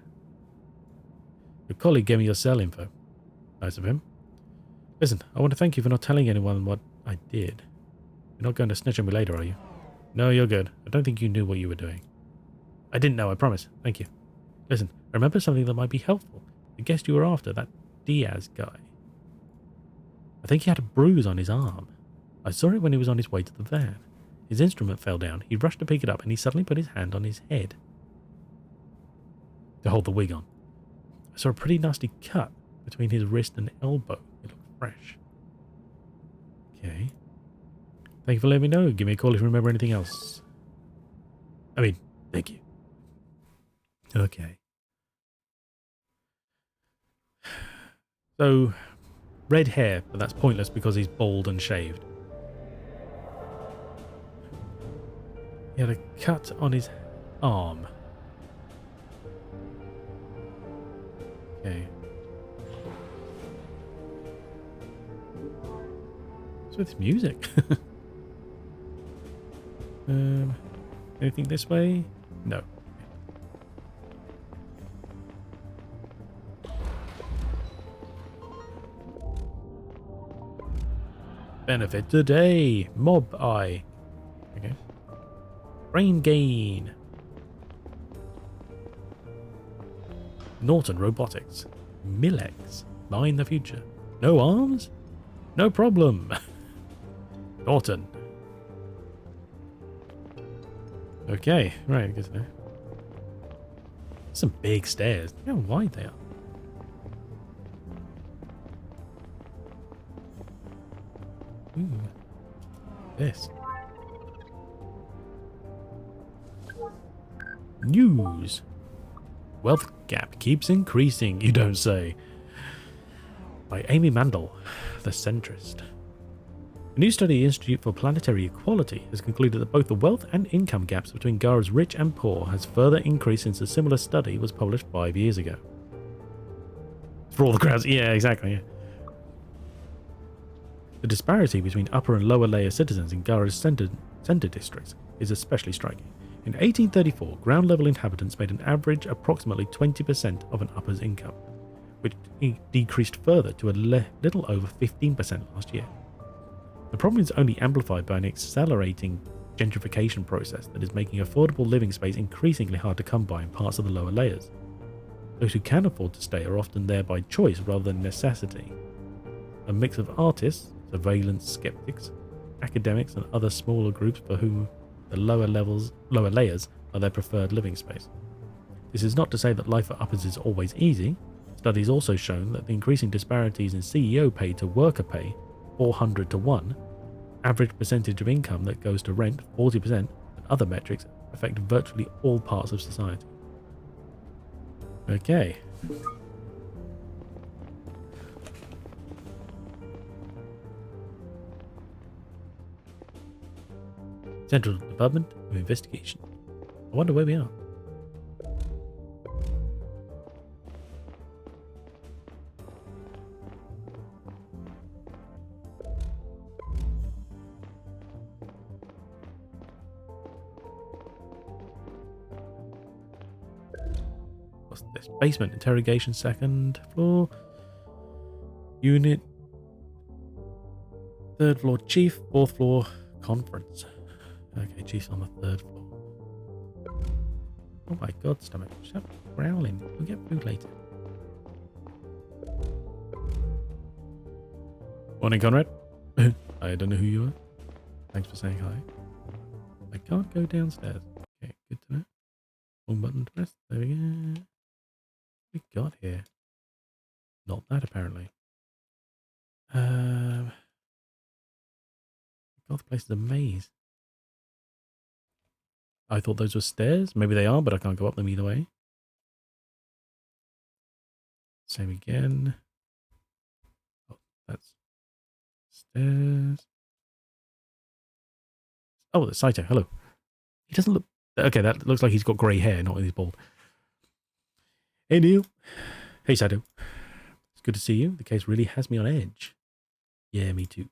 Your colleague gave me your cell info. Nice of him. Listen, I want to thank you for not telling anyone what I did. You're not going to snitch on me later, are you? No, you're good. I don't think you knew what you were doing. I didn't know, I promise. Thank you. Listen, remember something that might be helpful. The guest you were after, that Diaz guy. I think he had a bruise on his arm. I saw it when he was on his way to the van. His instrument fell down. He rushed to pick it up and he suddenly put his hand on his head to hold the wig on. I saw a pretty nasty cut between his wrist and elbow. It looked fresh. Okay. Thank you for letting me know. Give me a call if you remember anything else. I mean, thank you. Okay. So, red hair, but that's pointless because he's bald and shaved. He had a cut on his arm. Okay. What's with this music? Anything this way? No. Benefit today. Mob eye. Okay. Brain gain. Norton Robotics. Millex. Mine the future. No arms? No problem. Norton. Okay, right, good to know. Some big stairs. Look how wide they are. Ooh. This. News. Wealth gap keeps increasing, you don't say. By Amy Mandel, the centrist. A new study at the Institute for Planetary Equality has concluded that both the wealth and income gaps between Gara's rich and poor has further increased since a similar study was published 5 years ago. For all the crowds, yeah, exactly. Yeah. The disparity between upper and lower layer citizens in Gara's center districts is especially striking. In 1834, ground-level inhabitants made an average approximately 20% of an upper's income, which decreased further to a little over 15% last year. The problem is only amplified by an accelerating gentrification process that is making affordable living space increasingly hard to come by in parts of the lower layers. Those who can afford to stay are often there by choice rather than necessity. A mix of artists, surveillance skeptics, academics and other smaller groups for whom the lower layers are their preferred living space. This is not to say that life for uppers is always easy. Studies also shown that the increasing disparities in CEO pay to worker pay, 400 to 1, average percentage of income that goes to rent, 40%, and other metrics affect virtually all parts of society. Okay. Central Department of Investigation. I wonder where we are. What's this? Basement interrogation, second floor. Unit. Third floor chief, fourth floor conference. Okay, Chief's on the 3rd floor. Oh my god, stomach. Stop growling. We'll get food later. Morning, Conrad. I don't know who you are. Thanks for saying hi. I can't go downstairs. Okay, good to know. One button to press. There we go. What we got here? Not that, apparently. God, the place is a maze. I thought those were stairs. Maybe they are, but I can't go up them either way. Same again. Oh, that's stairs. Oh, it's Saito. Hello. He doesn't look... Okay, that looks like he's got grey hair, not he's bald. Hey, Neil. Hey, Saito. It's good to see you. The case really has me on edge. Yeah, me too.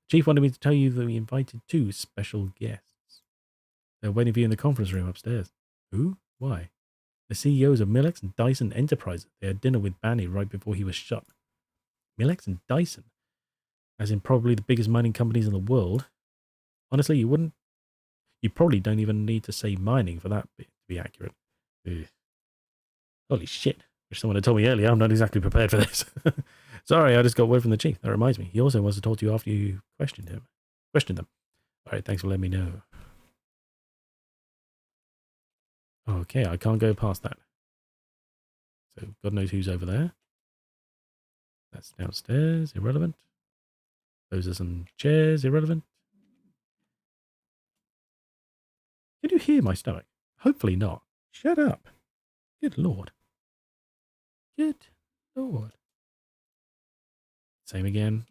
Chief wanted me to tell you that we invited 2 special guests. They're waiting for you in the conference room upstairs. Who? Why? The CEOs of Millex and Dyson Enterprises. They had dinner with Banny right before he was shot. Millex and Dyson? As in probably the biggest mining companies in the world. Honestly, you probably don't even need to say mining for that bit to be accurate. Ugh. Holy shit. Wish someone had told me earlier. I'm not exactly prepared for this. Sorry, I just got word from the chief. That reminds me. He also wants to talk to you after you questioned them. Alright, thanks for letting me know. Okay, I can't go past that. So God knows who's over there. That's downstairs. Irrelevant. Those are some chairs. Irrelevant. Did you hear my stomach? Hopefully not. Shut up. Good lord. Good lord. Same again.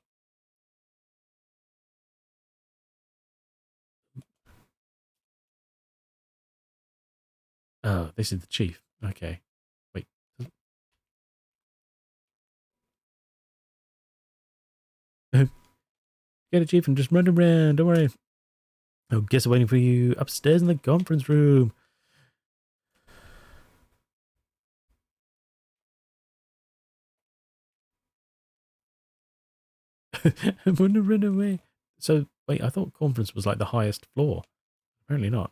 Oh, this is the chief. Okay. Wait. Get a chief and just run around. Don't worry. Oh, guess I'm waiting for you upstairs in the conference room. I'm going to run away. So, wait, I thought conference was like the highest floor. Apparently not.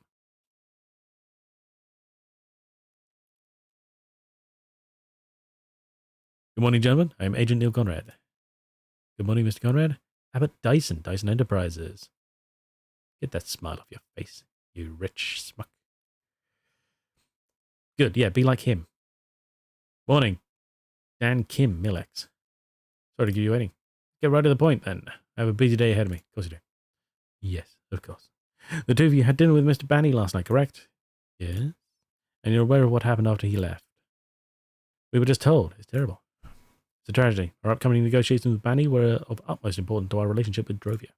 Good morning, gentlemen. I am Agent Neil Conrad. Good morning, Mr. Conrad. How about Dyson Enterprises? Get that smile off your face, you rich smuck. Good, yeah, be like him. Morning. Dan Kim, Millex. Sorry to keep you waiting. Get right to the point, then. I have a busy day ahead of me. Of course you do. Yes, of course. The 2 of you had dinner with Mr. Banny last night, correct? Yes. And you're aware of what happened after he left? We were just told. It's terrible. It's a tragedy. Our upcoming negotiations with Banny were of utmost importance to our relationship with Drovia.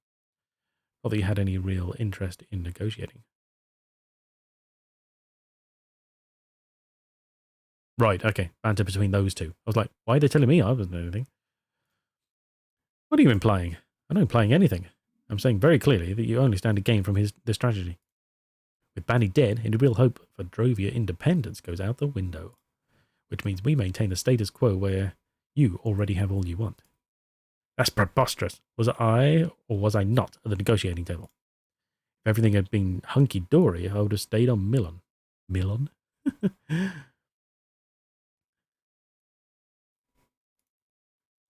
Not that you had any real interest in negotiating. Right, okay. Banter between those 2. I was like, why are they telling me I wasn't doing anything? What are you implying? I'm not implying anything. I'm saying very clearly that you only stand to gain from this tragedy. With Banny dead, any real hope for Drovia independence goes out the window. Which means we maintain the status quo where you already have all you want. That's preposterous. Was I or was I not at the negotiating table? If everything had been hunky-dory, I would have stayed on Milon. Milon?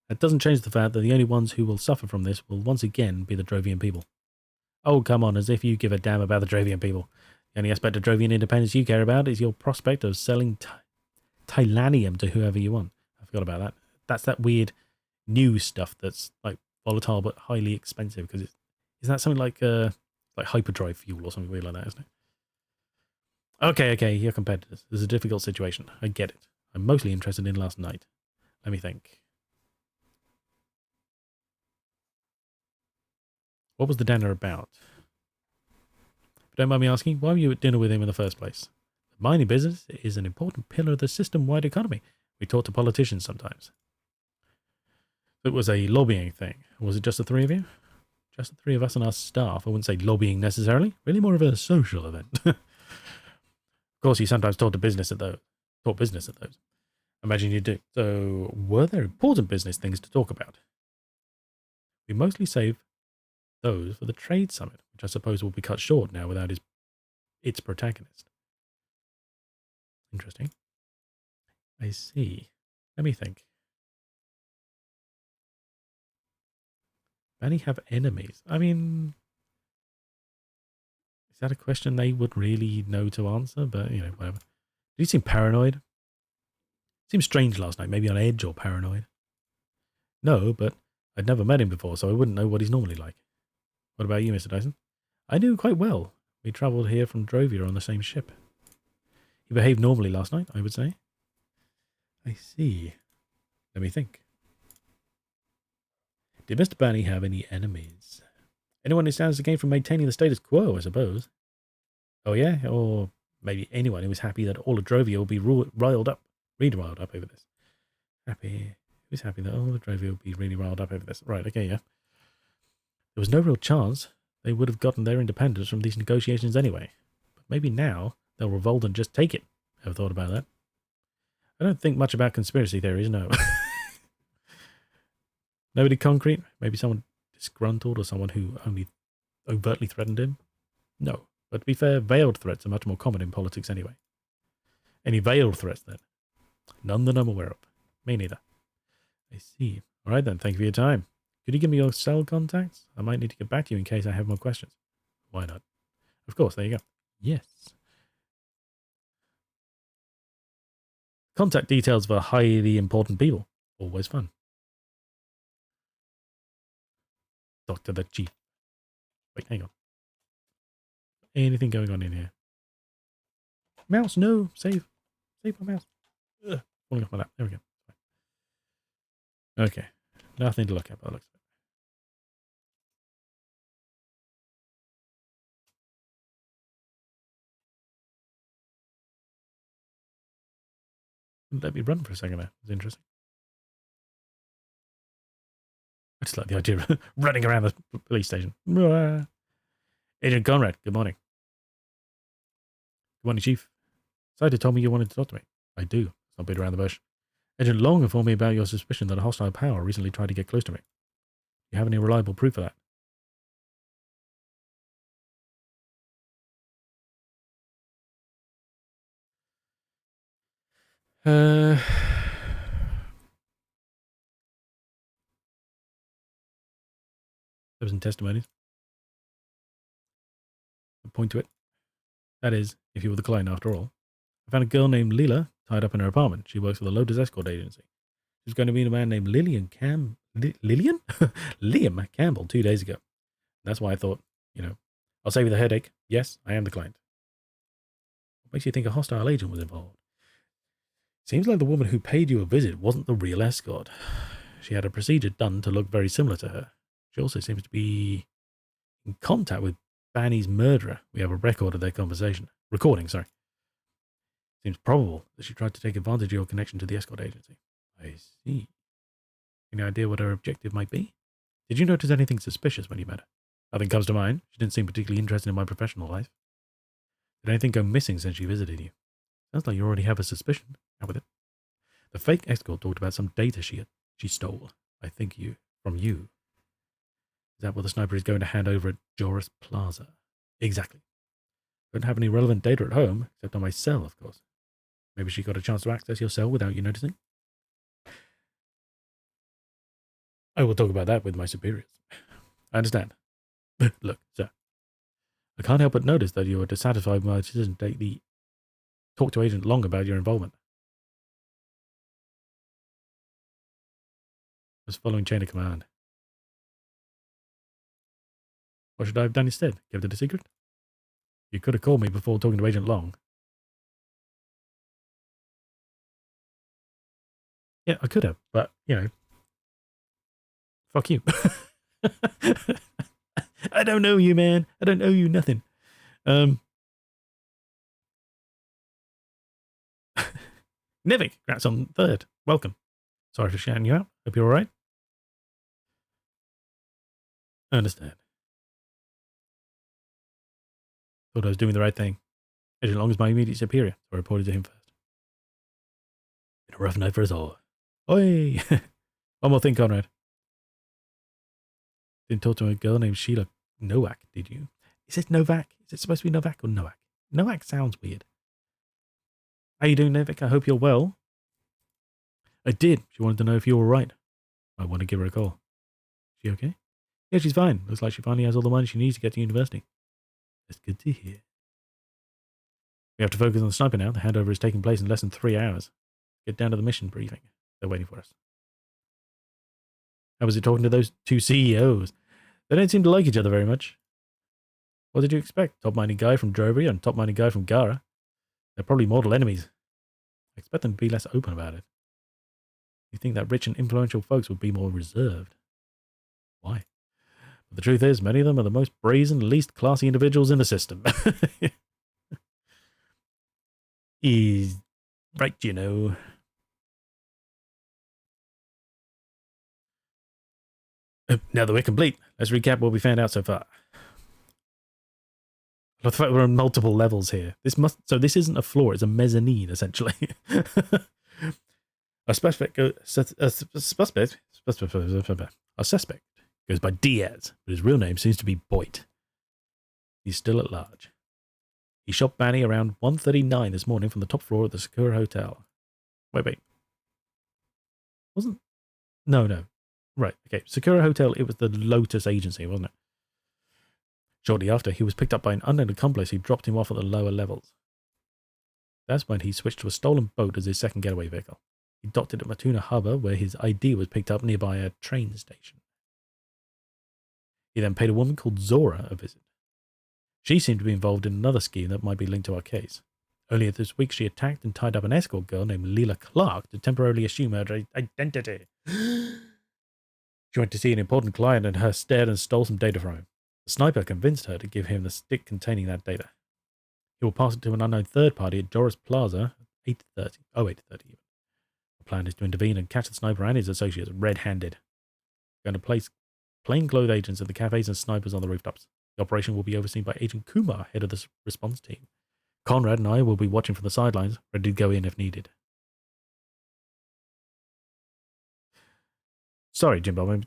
That doesn't change the fact that the only ones who will suffer from this will once again be the Drovian people. Oh, come on, as if you give a damn about the Drovian people. The only aspect of Drovian independence you care about is your prospect of selling Tylanium to whoever you want. I forgot about that. That's that weird new stuff that's like volatile but highly expensive because isn't that something like hyperdrive fuel or something weird like that, isn't it? Okay, you're competitors. This is a difficult situation. I get it. I'm mostly interested in last night. Let me think. What was the dinner about? If you don't mind me asking, why were you at dinner with him in the first place? The mining business is an important pillar of the system-wide economy. We talk to politicians sometimes. It was a lobbying thing. Was it just the 3 of you? Just the 3 of us and our staff. I wouldn't say lobbying necessarily. Really more of a social event. Of course, you sometimes talk business at those. Imagine you do. So, were there important business things to talk about? We mostly save those for the trade summit, which I suppose will be cut short now without its protagonist. Interesting. I see. Let me think. Many have enemies. I mean, is that a question they would really know to answer? But, whatever. Did he seem paranoid? Seemed strange last night, maybe on edge or paranoid. No, but I'd never met him before, so I wouldn't know what he's normally like. What about you, Mr. Dyson? I knew quite well. We travelled here from Drovia on the same ship. He behaved normally last night, I would say. I see. Let me think. Did Mr. Burney have any enemies? Anyone who stands to gain from maintaining the status quo, I suppose. Oh yeah? Or maybe anyone who was happy that all of Drovia will be riled up over this. Happy? Who's happy that all of Drovia will be really riled up over this? Right, okay, yeah. There was no real chance they would have gotten their independence from these negotiations anyway. But maybe now they'll revolt and just take it. Ever thought about that? I don't think much about conspiracy theories, no. Nobody concrete? Maybe someone disgruntled or someone who only overtly threatened him? No. But to be fair, veiled threats are much more common in politics anyway. Any veiled threats, then? None that I'm aware of. Me neither. I see. All right, then. Thank you for your time. Could you give me your cell contacts? I might need to get back to you in case I have more questions. Why not? Of course. There you go. Yes. Contact details for highly important people. Always fun. Dr. the Chief. Wait, hang on. Anything going on in here? Mouse, no. Save. Save my mouse. Ugh. Falling off my lap. There we go. Okay. Nothing to look at by the looks of it. Let me run for a second there. It's interesting. I just like the idea of running around the police station. Agent Conrad, good morning. Good morning, Chief. Sider told me you wanted to talk to me. I do. Let's not beat around the bush. Agent Long informed me about your suspicion that a hostile power recently tried to get close to me. Do you have any reliable proof of that? There was some testimonies. I'll point to it. That is, if you were the client after all. I found a girl named Leela tied up in her apartment. She works for the Lotus Escort Agency. She was going to meet a man named Lillian Liam Campbell 2 days ago. That's why I thought, I'll save you the headache. Yes, I am the client. What makes you think a hostile agent was involved? Seems like the woman who paid you a visit wasn't the real escort. She had a procedure done to look very similar to her. She also seems to be in contact with Banny's murderer. We have a record of their conversation. Recording, sorry. Seems probable that she tried to take advantage of your connection to the escort agency. I see. Any idea what her objective might be? Did you notice anything suspicious when you met her? Nothing comes to mind. She didn't seem particularly interested in my professional life. Did anything go missing since she visited you? Sounds like you already have a suspicion. Out with it. The fake escort talked about some data she stole. I think from you. Is that what the sniper is going to hand over at Joris Plaza? Exactly. Don't have any relevant data at home, except on my cell, of course. Maybe she got a chance to access your cell without you noticing? I will talk about that with my superiors. I understand. Look, sir. I can't help but notice that you are dissatisfied with my decision to talk to Agent Long about your involvement. I was following chain of command. What should I have done instead? Kept it a secret? You could have called me before talking to Agent Long. Yeah, I could have, but, fuck you. I don't know you, man. I don't know you nothing. Nevik, congrats on 3rd. Welcome. Sorry for shouting you out. Hope you're alright. I understand. Thought I was doing the right thing. Agent Long is my immediate superior, so I reported to him first. Been a rough night for us all. Oi! One more thing, Conrad. Didn't talk to a girl named Sheila Nowak, did you? Is it Novak? Is it supposed to be Novak or Nowak? Nowak sounds weird. How you doing, Nevik? I hope you're well. I did. She wanted to know if you were right. I want to give her a call. She okay? Yeah, she's fine. Looks like she finally has all the money she needs to get to university. That's good to hear. We have to focus on the sniper now. The handover is taking place in less than 3 hours. Get down to the mission briefing. They're waiting for us. How was it talking to those two CEOs? They don't seem to like each other very much. What did you expect? Top-minded guy from Drovia and top-minded guy from Gara. They're probably mortal enemies. I expect them to be less open about it. You think that rich and influential folks would be more reserved? Why? But the truth is, many of them are the most brazen, least classy individuals in the system. He's right, you know. Now that we're complete, let's recap what we found out so far. I love the fact we're on multiple levels here. So this isn't a floor, it's a mezzanine, essentially. A suspect goes by Diaz, but his real name seems to be Boyd. He's still at large. He shot Banny around 1:39 this morning from the top floor of the Sakura Hotel. Wait. No. Right, okay. Sakura Hotel, it was the Lotus Agency, wasn't it? Shortly after, he was picked up by an unknown accomplice who dropped him off at the lower levels. That's when he switched to a stolen boat as his second getaway vehicle. He docked it at Matuna Harbour, where his ID was picked up nearby a train station. He then paid a woman called Zora a visit. She seemed to be involved in another scheme that might be linked to our case. Earlier this week, she attacked and tied up an escort girl named Leela Clark to temporarily assume her identity. She went to see an important client and her stared and stole some data from him. The sniper convinced her to give him the stick containing that data. He will pass it to an unknown third party at Joris Plaza at 8:30. Oh, 8:30 even. The plan is to intervene and catch the sniper and his associates red-handed. We're going to place plainclothes agents at the cafes and snipers on the rooftops. The operation will be overseen by Agent Kumar, head of the response team. Conrad and I will be watching from the sidelines, ready to go in if needed. Sorry, Jim Bob.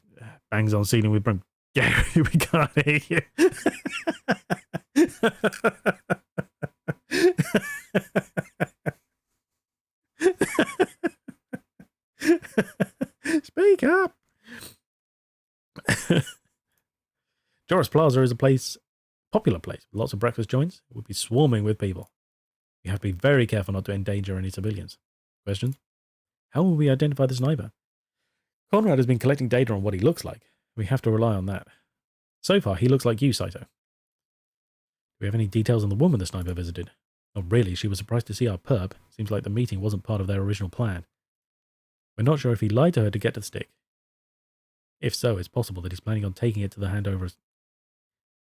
Bangs on ceiling with broom. Yeah, we can't hear you. Speak up. Joris Plaza is a popular place with lots of breakfast joints. It would be swarming with people. You have to be very careful not to endanger any civilians. Questions? How will we identify the sniper? Conrad has been collecting data on what he looks like. We have to rely on that. So far, he looks like you, Saito. Do we have any details on the woman the sniper visited? Not really. She was surprised to see our perp. Seems like the meeting wasn't part of their original plan. We're not sure if he lied to her to get to the stick. If so, it's possible that he's planning on taking it to the handover.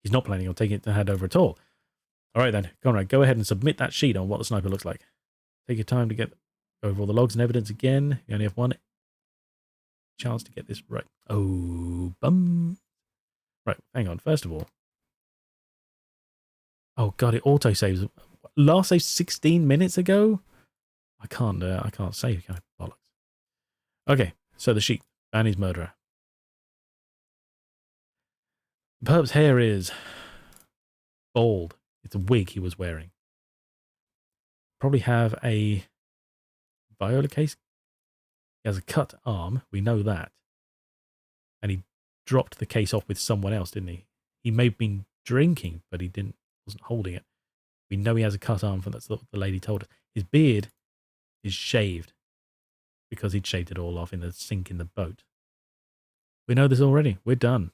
He's not planning on taking it to the handover at all. All right then, Conrad, go ahead and submit that sheet on what the sniper looks like. Take your time to go over all the logs and evidence again. You only have one chance to get this right. Oh, bum. Right, hang on. First of all. Oh god, it auto-saves. Last save 16 minutes ago? I can't save, can I? Bollocks. Okay, so the sheet. Banny's murderer. Perp's hair is bald. It's a wig he was wearing. Probably have a viola case. He has a cut arm. We know that. And he dropped the case off with someone else, didn't he? He may have been drinking, but he wasn't holding it. We know he has a cut arm, that's what the lady told us. His beard is shaved because he'd shaved it all off in the sink in the boat. We know this already. We're done.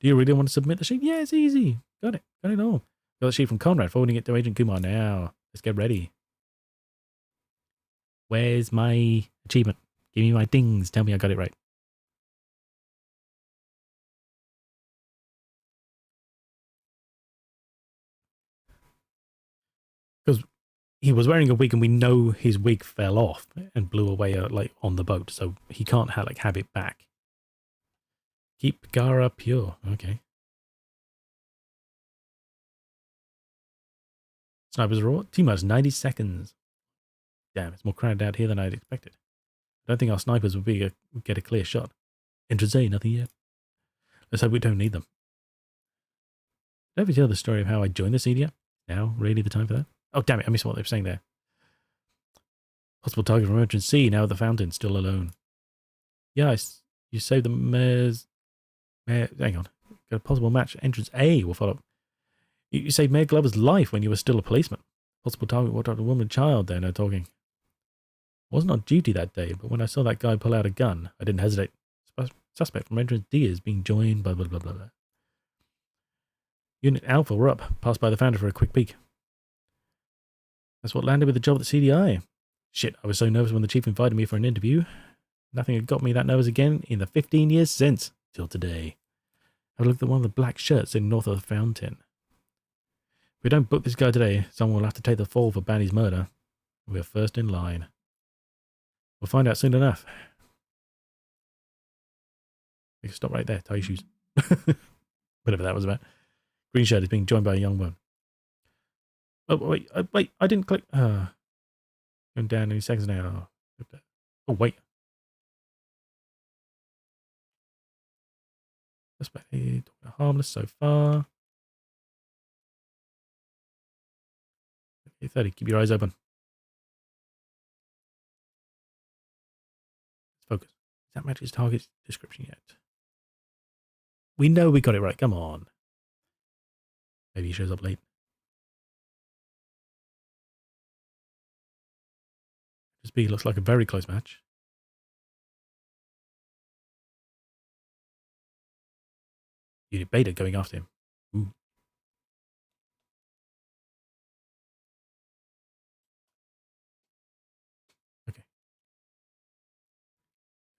Do you really want to submit the sheet? Yeah, it's easy. Got it. Got it all. Got the sheet from Conrad, forwarding it to Agent Kumar now. Let's get ready. Where's my achievement? Give me my dings. Tell me I got it right. Because he was wearing a wig and we know his wig fell off and blew away on the boat. So he can't have it back. Keep Gara pure. Okay. Snipers raw. T-minus 90 seconds. Damn, it's more crowded out here than I'd expected. I don't think our snipers would get a clear shot. Entrance A, nothing yet. Let's hope we don't need them. Did I ever tell the story of how I joined the CDF? Now, really the time for that? Oh, damn it, I missed what they were saying there. Possible target from entrance C, now at the fountain, still alone. Yeah, you saved the mayor's... hang on. Got a possible match. Entrance A will follow up. You saved Mayor Glover's life when you were still a policeman. Possible target, what about a woman and child there, no talking. I wasn't on duty that day, but when I saw that guy pull out a gun, I didn't hesitate. Suspect from entrance D is being joined, blah, blah, blah, blah, blah. Unit Alpha, we're up. Passed by the founder for a quick peek. That's what landed with the job at the CDI. Shit, I was so nervous when the chief invited me for an interview. Nothing had got me that nervous again in the 15 years since, till today. Have a look at one of the black shirts sitting north of the fountain. If we don't book this guy today, someone will have to take the fall for Banny's murder. We're first in line. We'll find out soon enough. You can stop right there, tie your shoes. Whatever that was about. Green shirt is being joined by a young woman. Oh, wait, I didn't click. Going down any seconds now. Oh, wait. Suspect harmless so far. 30, keep your eyes open. Let's focus. Does that match his target description yet? We know we got it right. Come on. Maybe he shows up late. This B looks like a very close match. Unit Beta going after him. Ooh. Okay.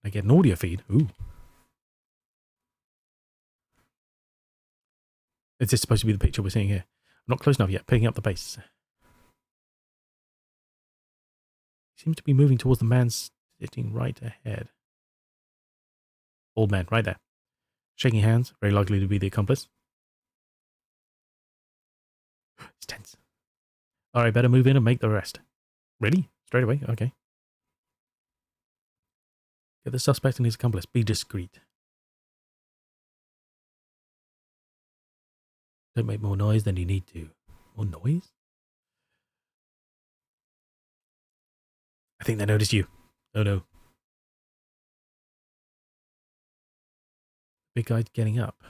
I get an audio feed. Ooh. Is this supposed to be the picture we're seeing here? I'm not close enough yet. Picking up the pace. He seems to be moving towards the man sitting right ahead. Old man, right there. Shaking hands, very likely to be the accomplice. It's tense. Alright, better move in and make the rest. Ready? Straight away? Okay. Get the suspect and his accomplice. Be discreet. Don't make more noise than you need to. More noise? I think they noticed you. Oh no. Big guy getting up.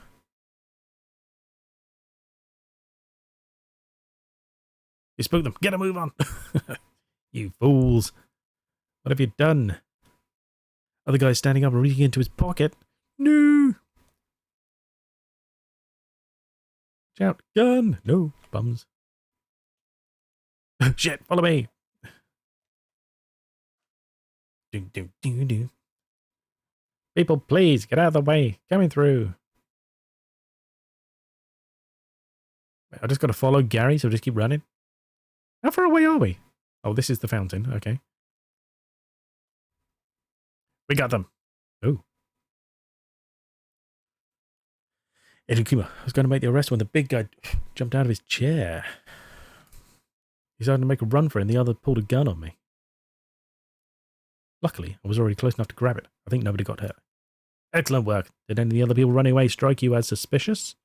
You spooked them. Get a move on. You fools. What have you done? Other guy standing up and reaching into his pocket. No. Shout. Gun. No. Bums. Shit. Follow me. Do. People, please get out of the way. Coming through. Wait, I just got to follow Gary, so just keep running. How far away are we? Oh, this is the fountain. Okay. We got them. Oh. Agent Kuma, I was going to make the arrest when the big guy jumped out of his chair. He started to make a run for it and the other pulled a gun on me. Luckily, I was already close enough to grab it. I think nobody got hurt. Excellent work. Did any of the other people running away strike you as suspicious?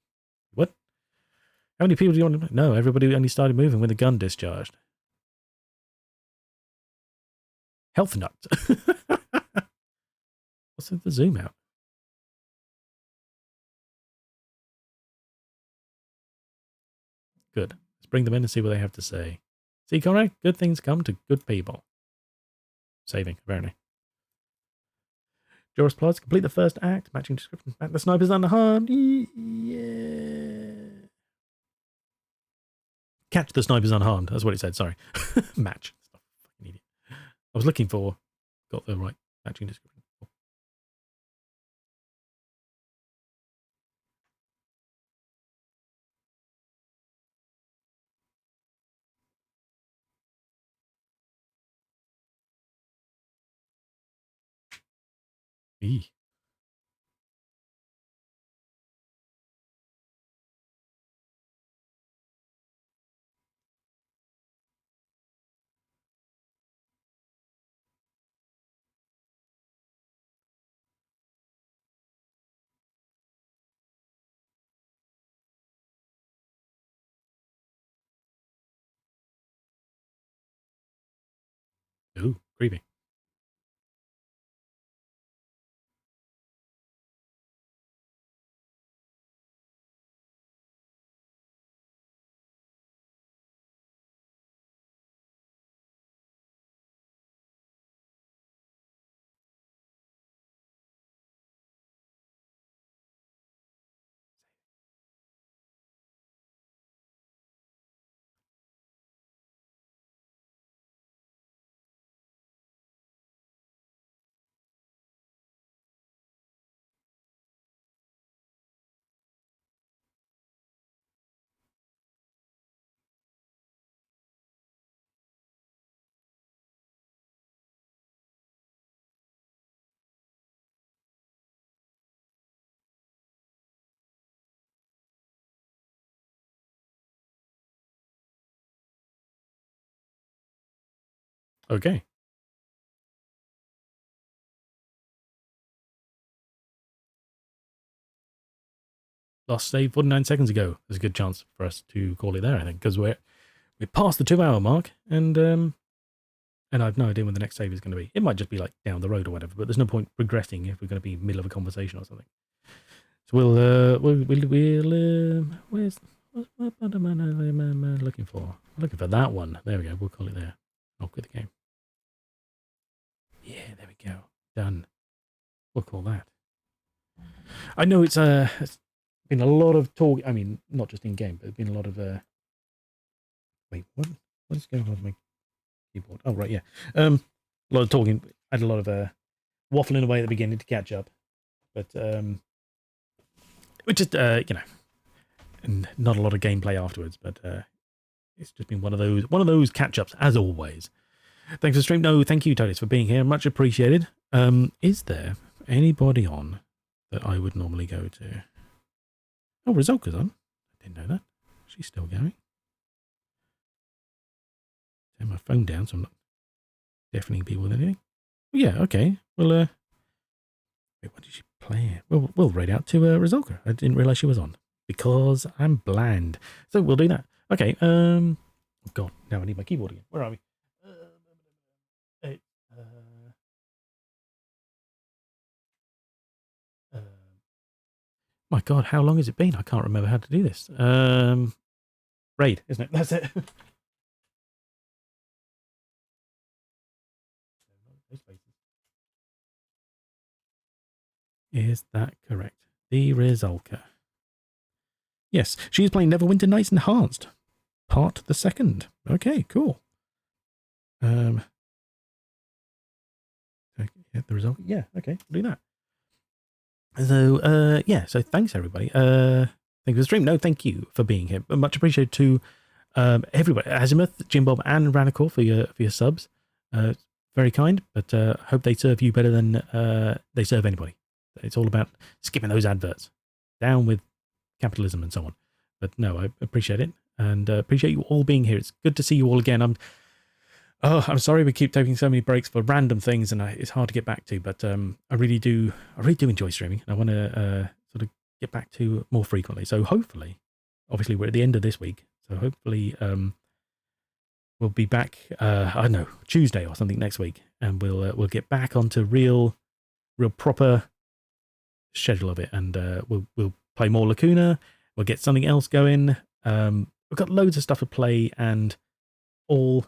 What? How many people do you want to... No, everybody only started moving when the gun discharged. Health nut. What's the zoom out? Good. Let's bring them in and see what they have to say. See, Conrad? Good things come to good people. Saving, apparently. Joris plots. Complete the first act. Matching description. Back the snipers on the hunt. Yeah. Catch the snipers unharmed. That's what it said. Sorry. Match. Fucking idiot. I was looking for. Got the right matching description. Eee. Creepy. Okay. Last save 49 seconds ago. There's a good chance for us to call it there, I think, because we're past the 2 hour mark, and I've no idea when the next save is going to be. It might just be like down the road or whatever, but there's no point progressing if we're going to be middle of a conversation or something. So where's what am I looking for? I'm looking for that one. There we go. We'll call it there. I'll quit the game. Yeah, there we go. Done. We'll call that. I know it's been a lot of talk. I mean, not just in game, but there's been a lot of wait, what is going on with my keyboard? Oh right, yeah. A lot of talking. I had a lot of waffling away at the beginning to catch up, but we just and not a lot of gameplay afterwards. But it's just been one of those catch ups as always. Thanks for the stream. No, thank you, Totis, for being here. Much appreciated. Is there anybody on that I would normally go to? Oh, Rizolka's on. I didn't know that. She's still going. Turn my phone down so I'm not deafening people with anything. Yeah, okay. Well, wait, what did she play? Well, we'll raid out to Rizolka. I didn't realise she was on because I'm bland. So we'll do that. Okay. Oh God, now I need my keyboard again. Where are we? My God, how long has it been? I can't remember how to do this. Raid, isn't it? That's it. Is that correct? The Rizolka. Yes, she is playing Neverwinter Nights Enhanced, part the second. Okay, cool. Yeah, the Rizolka. Yeah, okay, we'll do that. So, yeah, so thanks everybody. Thank you for the stream. No, thank you for being here. Much appreciated to everybody. Azimuth, Jim Bob, and Ranicore for your subs. Very kind, but hope they serve you better than they serve anybody. It's all about skipping those adverts. Down with capitalism and so on. But no, I appreciate it, and appreciate you all being here. It's good to see you all again. I'm sorry we keep taking so many breaks for random things, and it's hard to get back to. But I really do enjoy streaming. I want to sort of get back to more frequently. So hopefully, obviously we're at the end of this week, so hopefully we'll be back. I don't know, Tuesday or something next week, and we'll get back onto real proper schedule of it, and we'll play more Lacuna. We'll get something else going. We've got loads of stuff to play, and all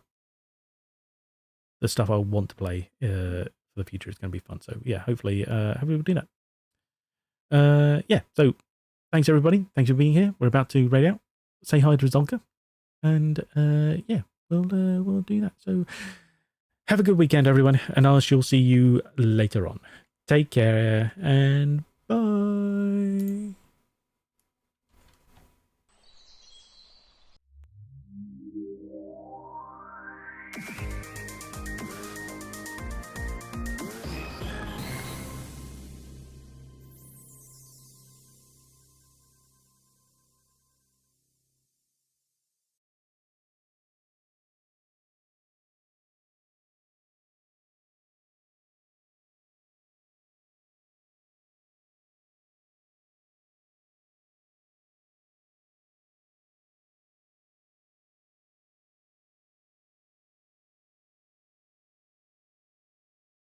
the stuff I want to play for the future is going to be fun. So yeah, hopefully we'll do that. Yeah, so thanks everybody. Thanks for being here. We're about to raid out. Say hi to Rizolka, and yeah, we'll do that. So have a good weekend, everyone, and I shall see you later on. Take care, and bye.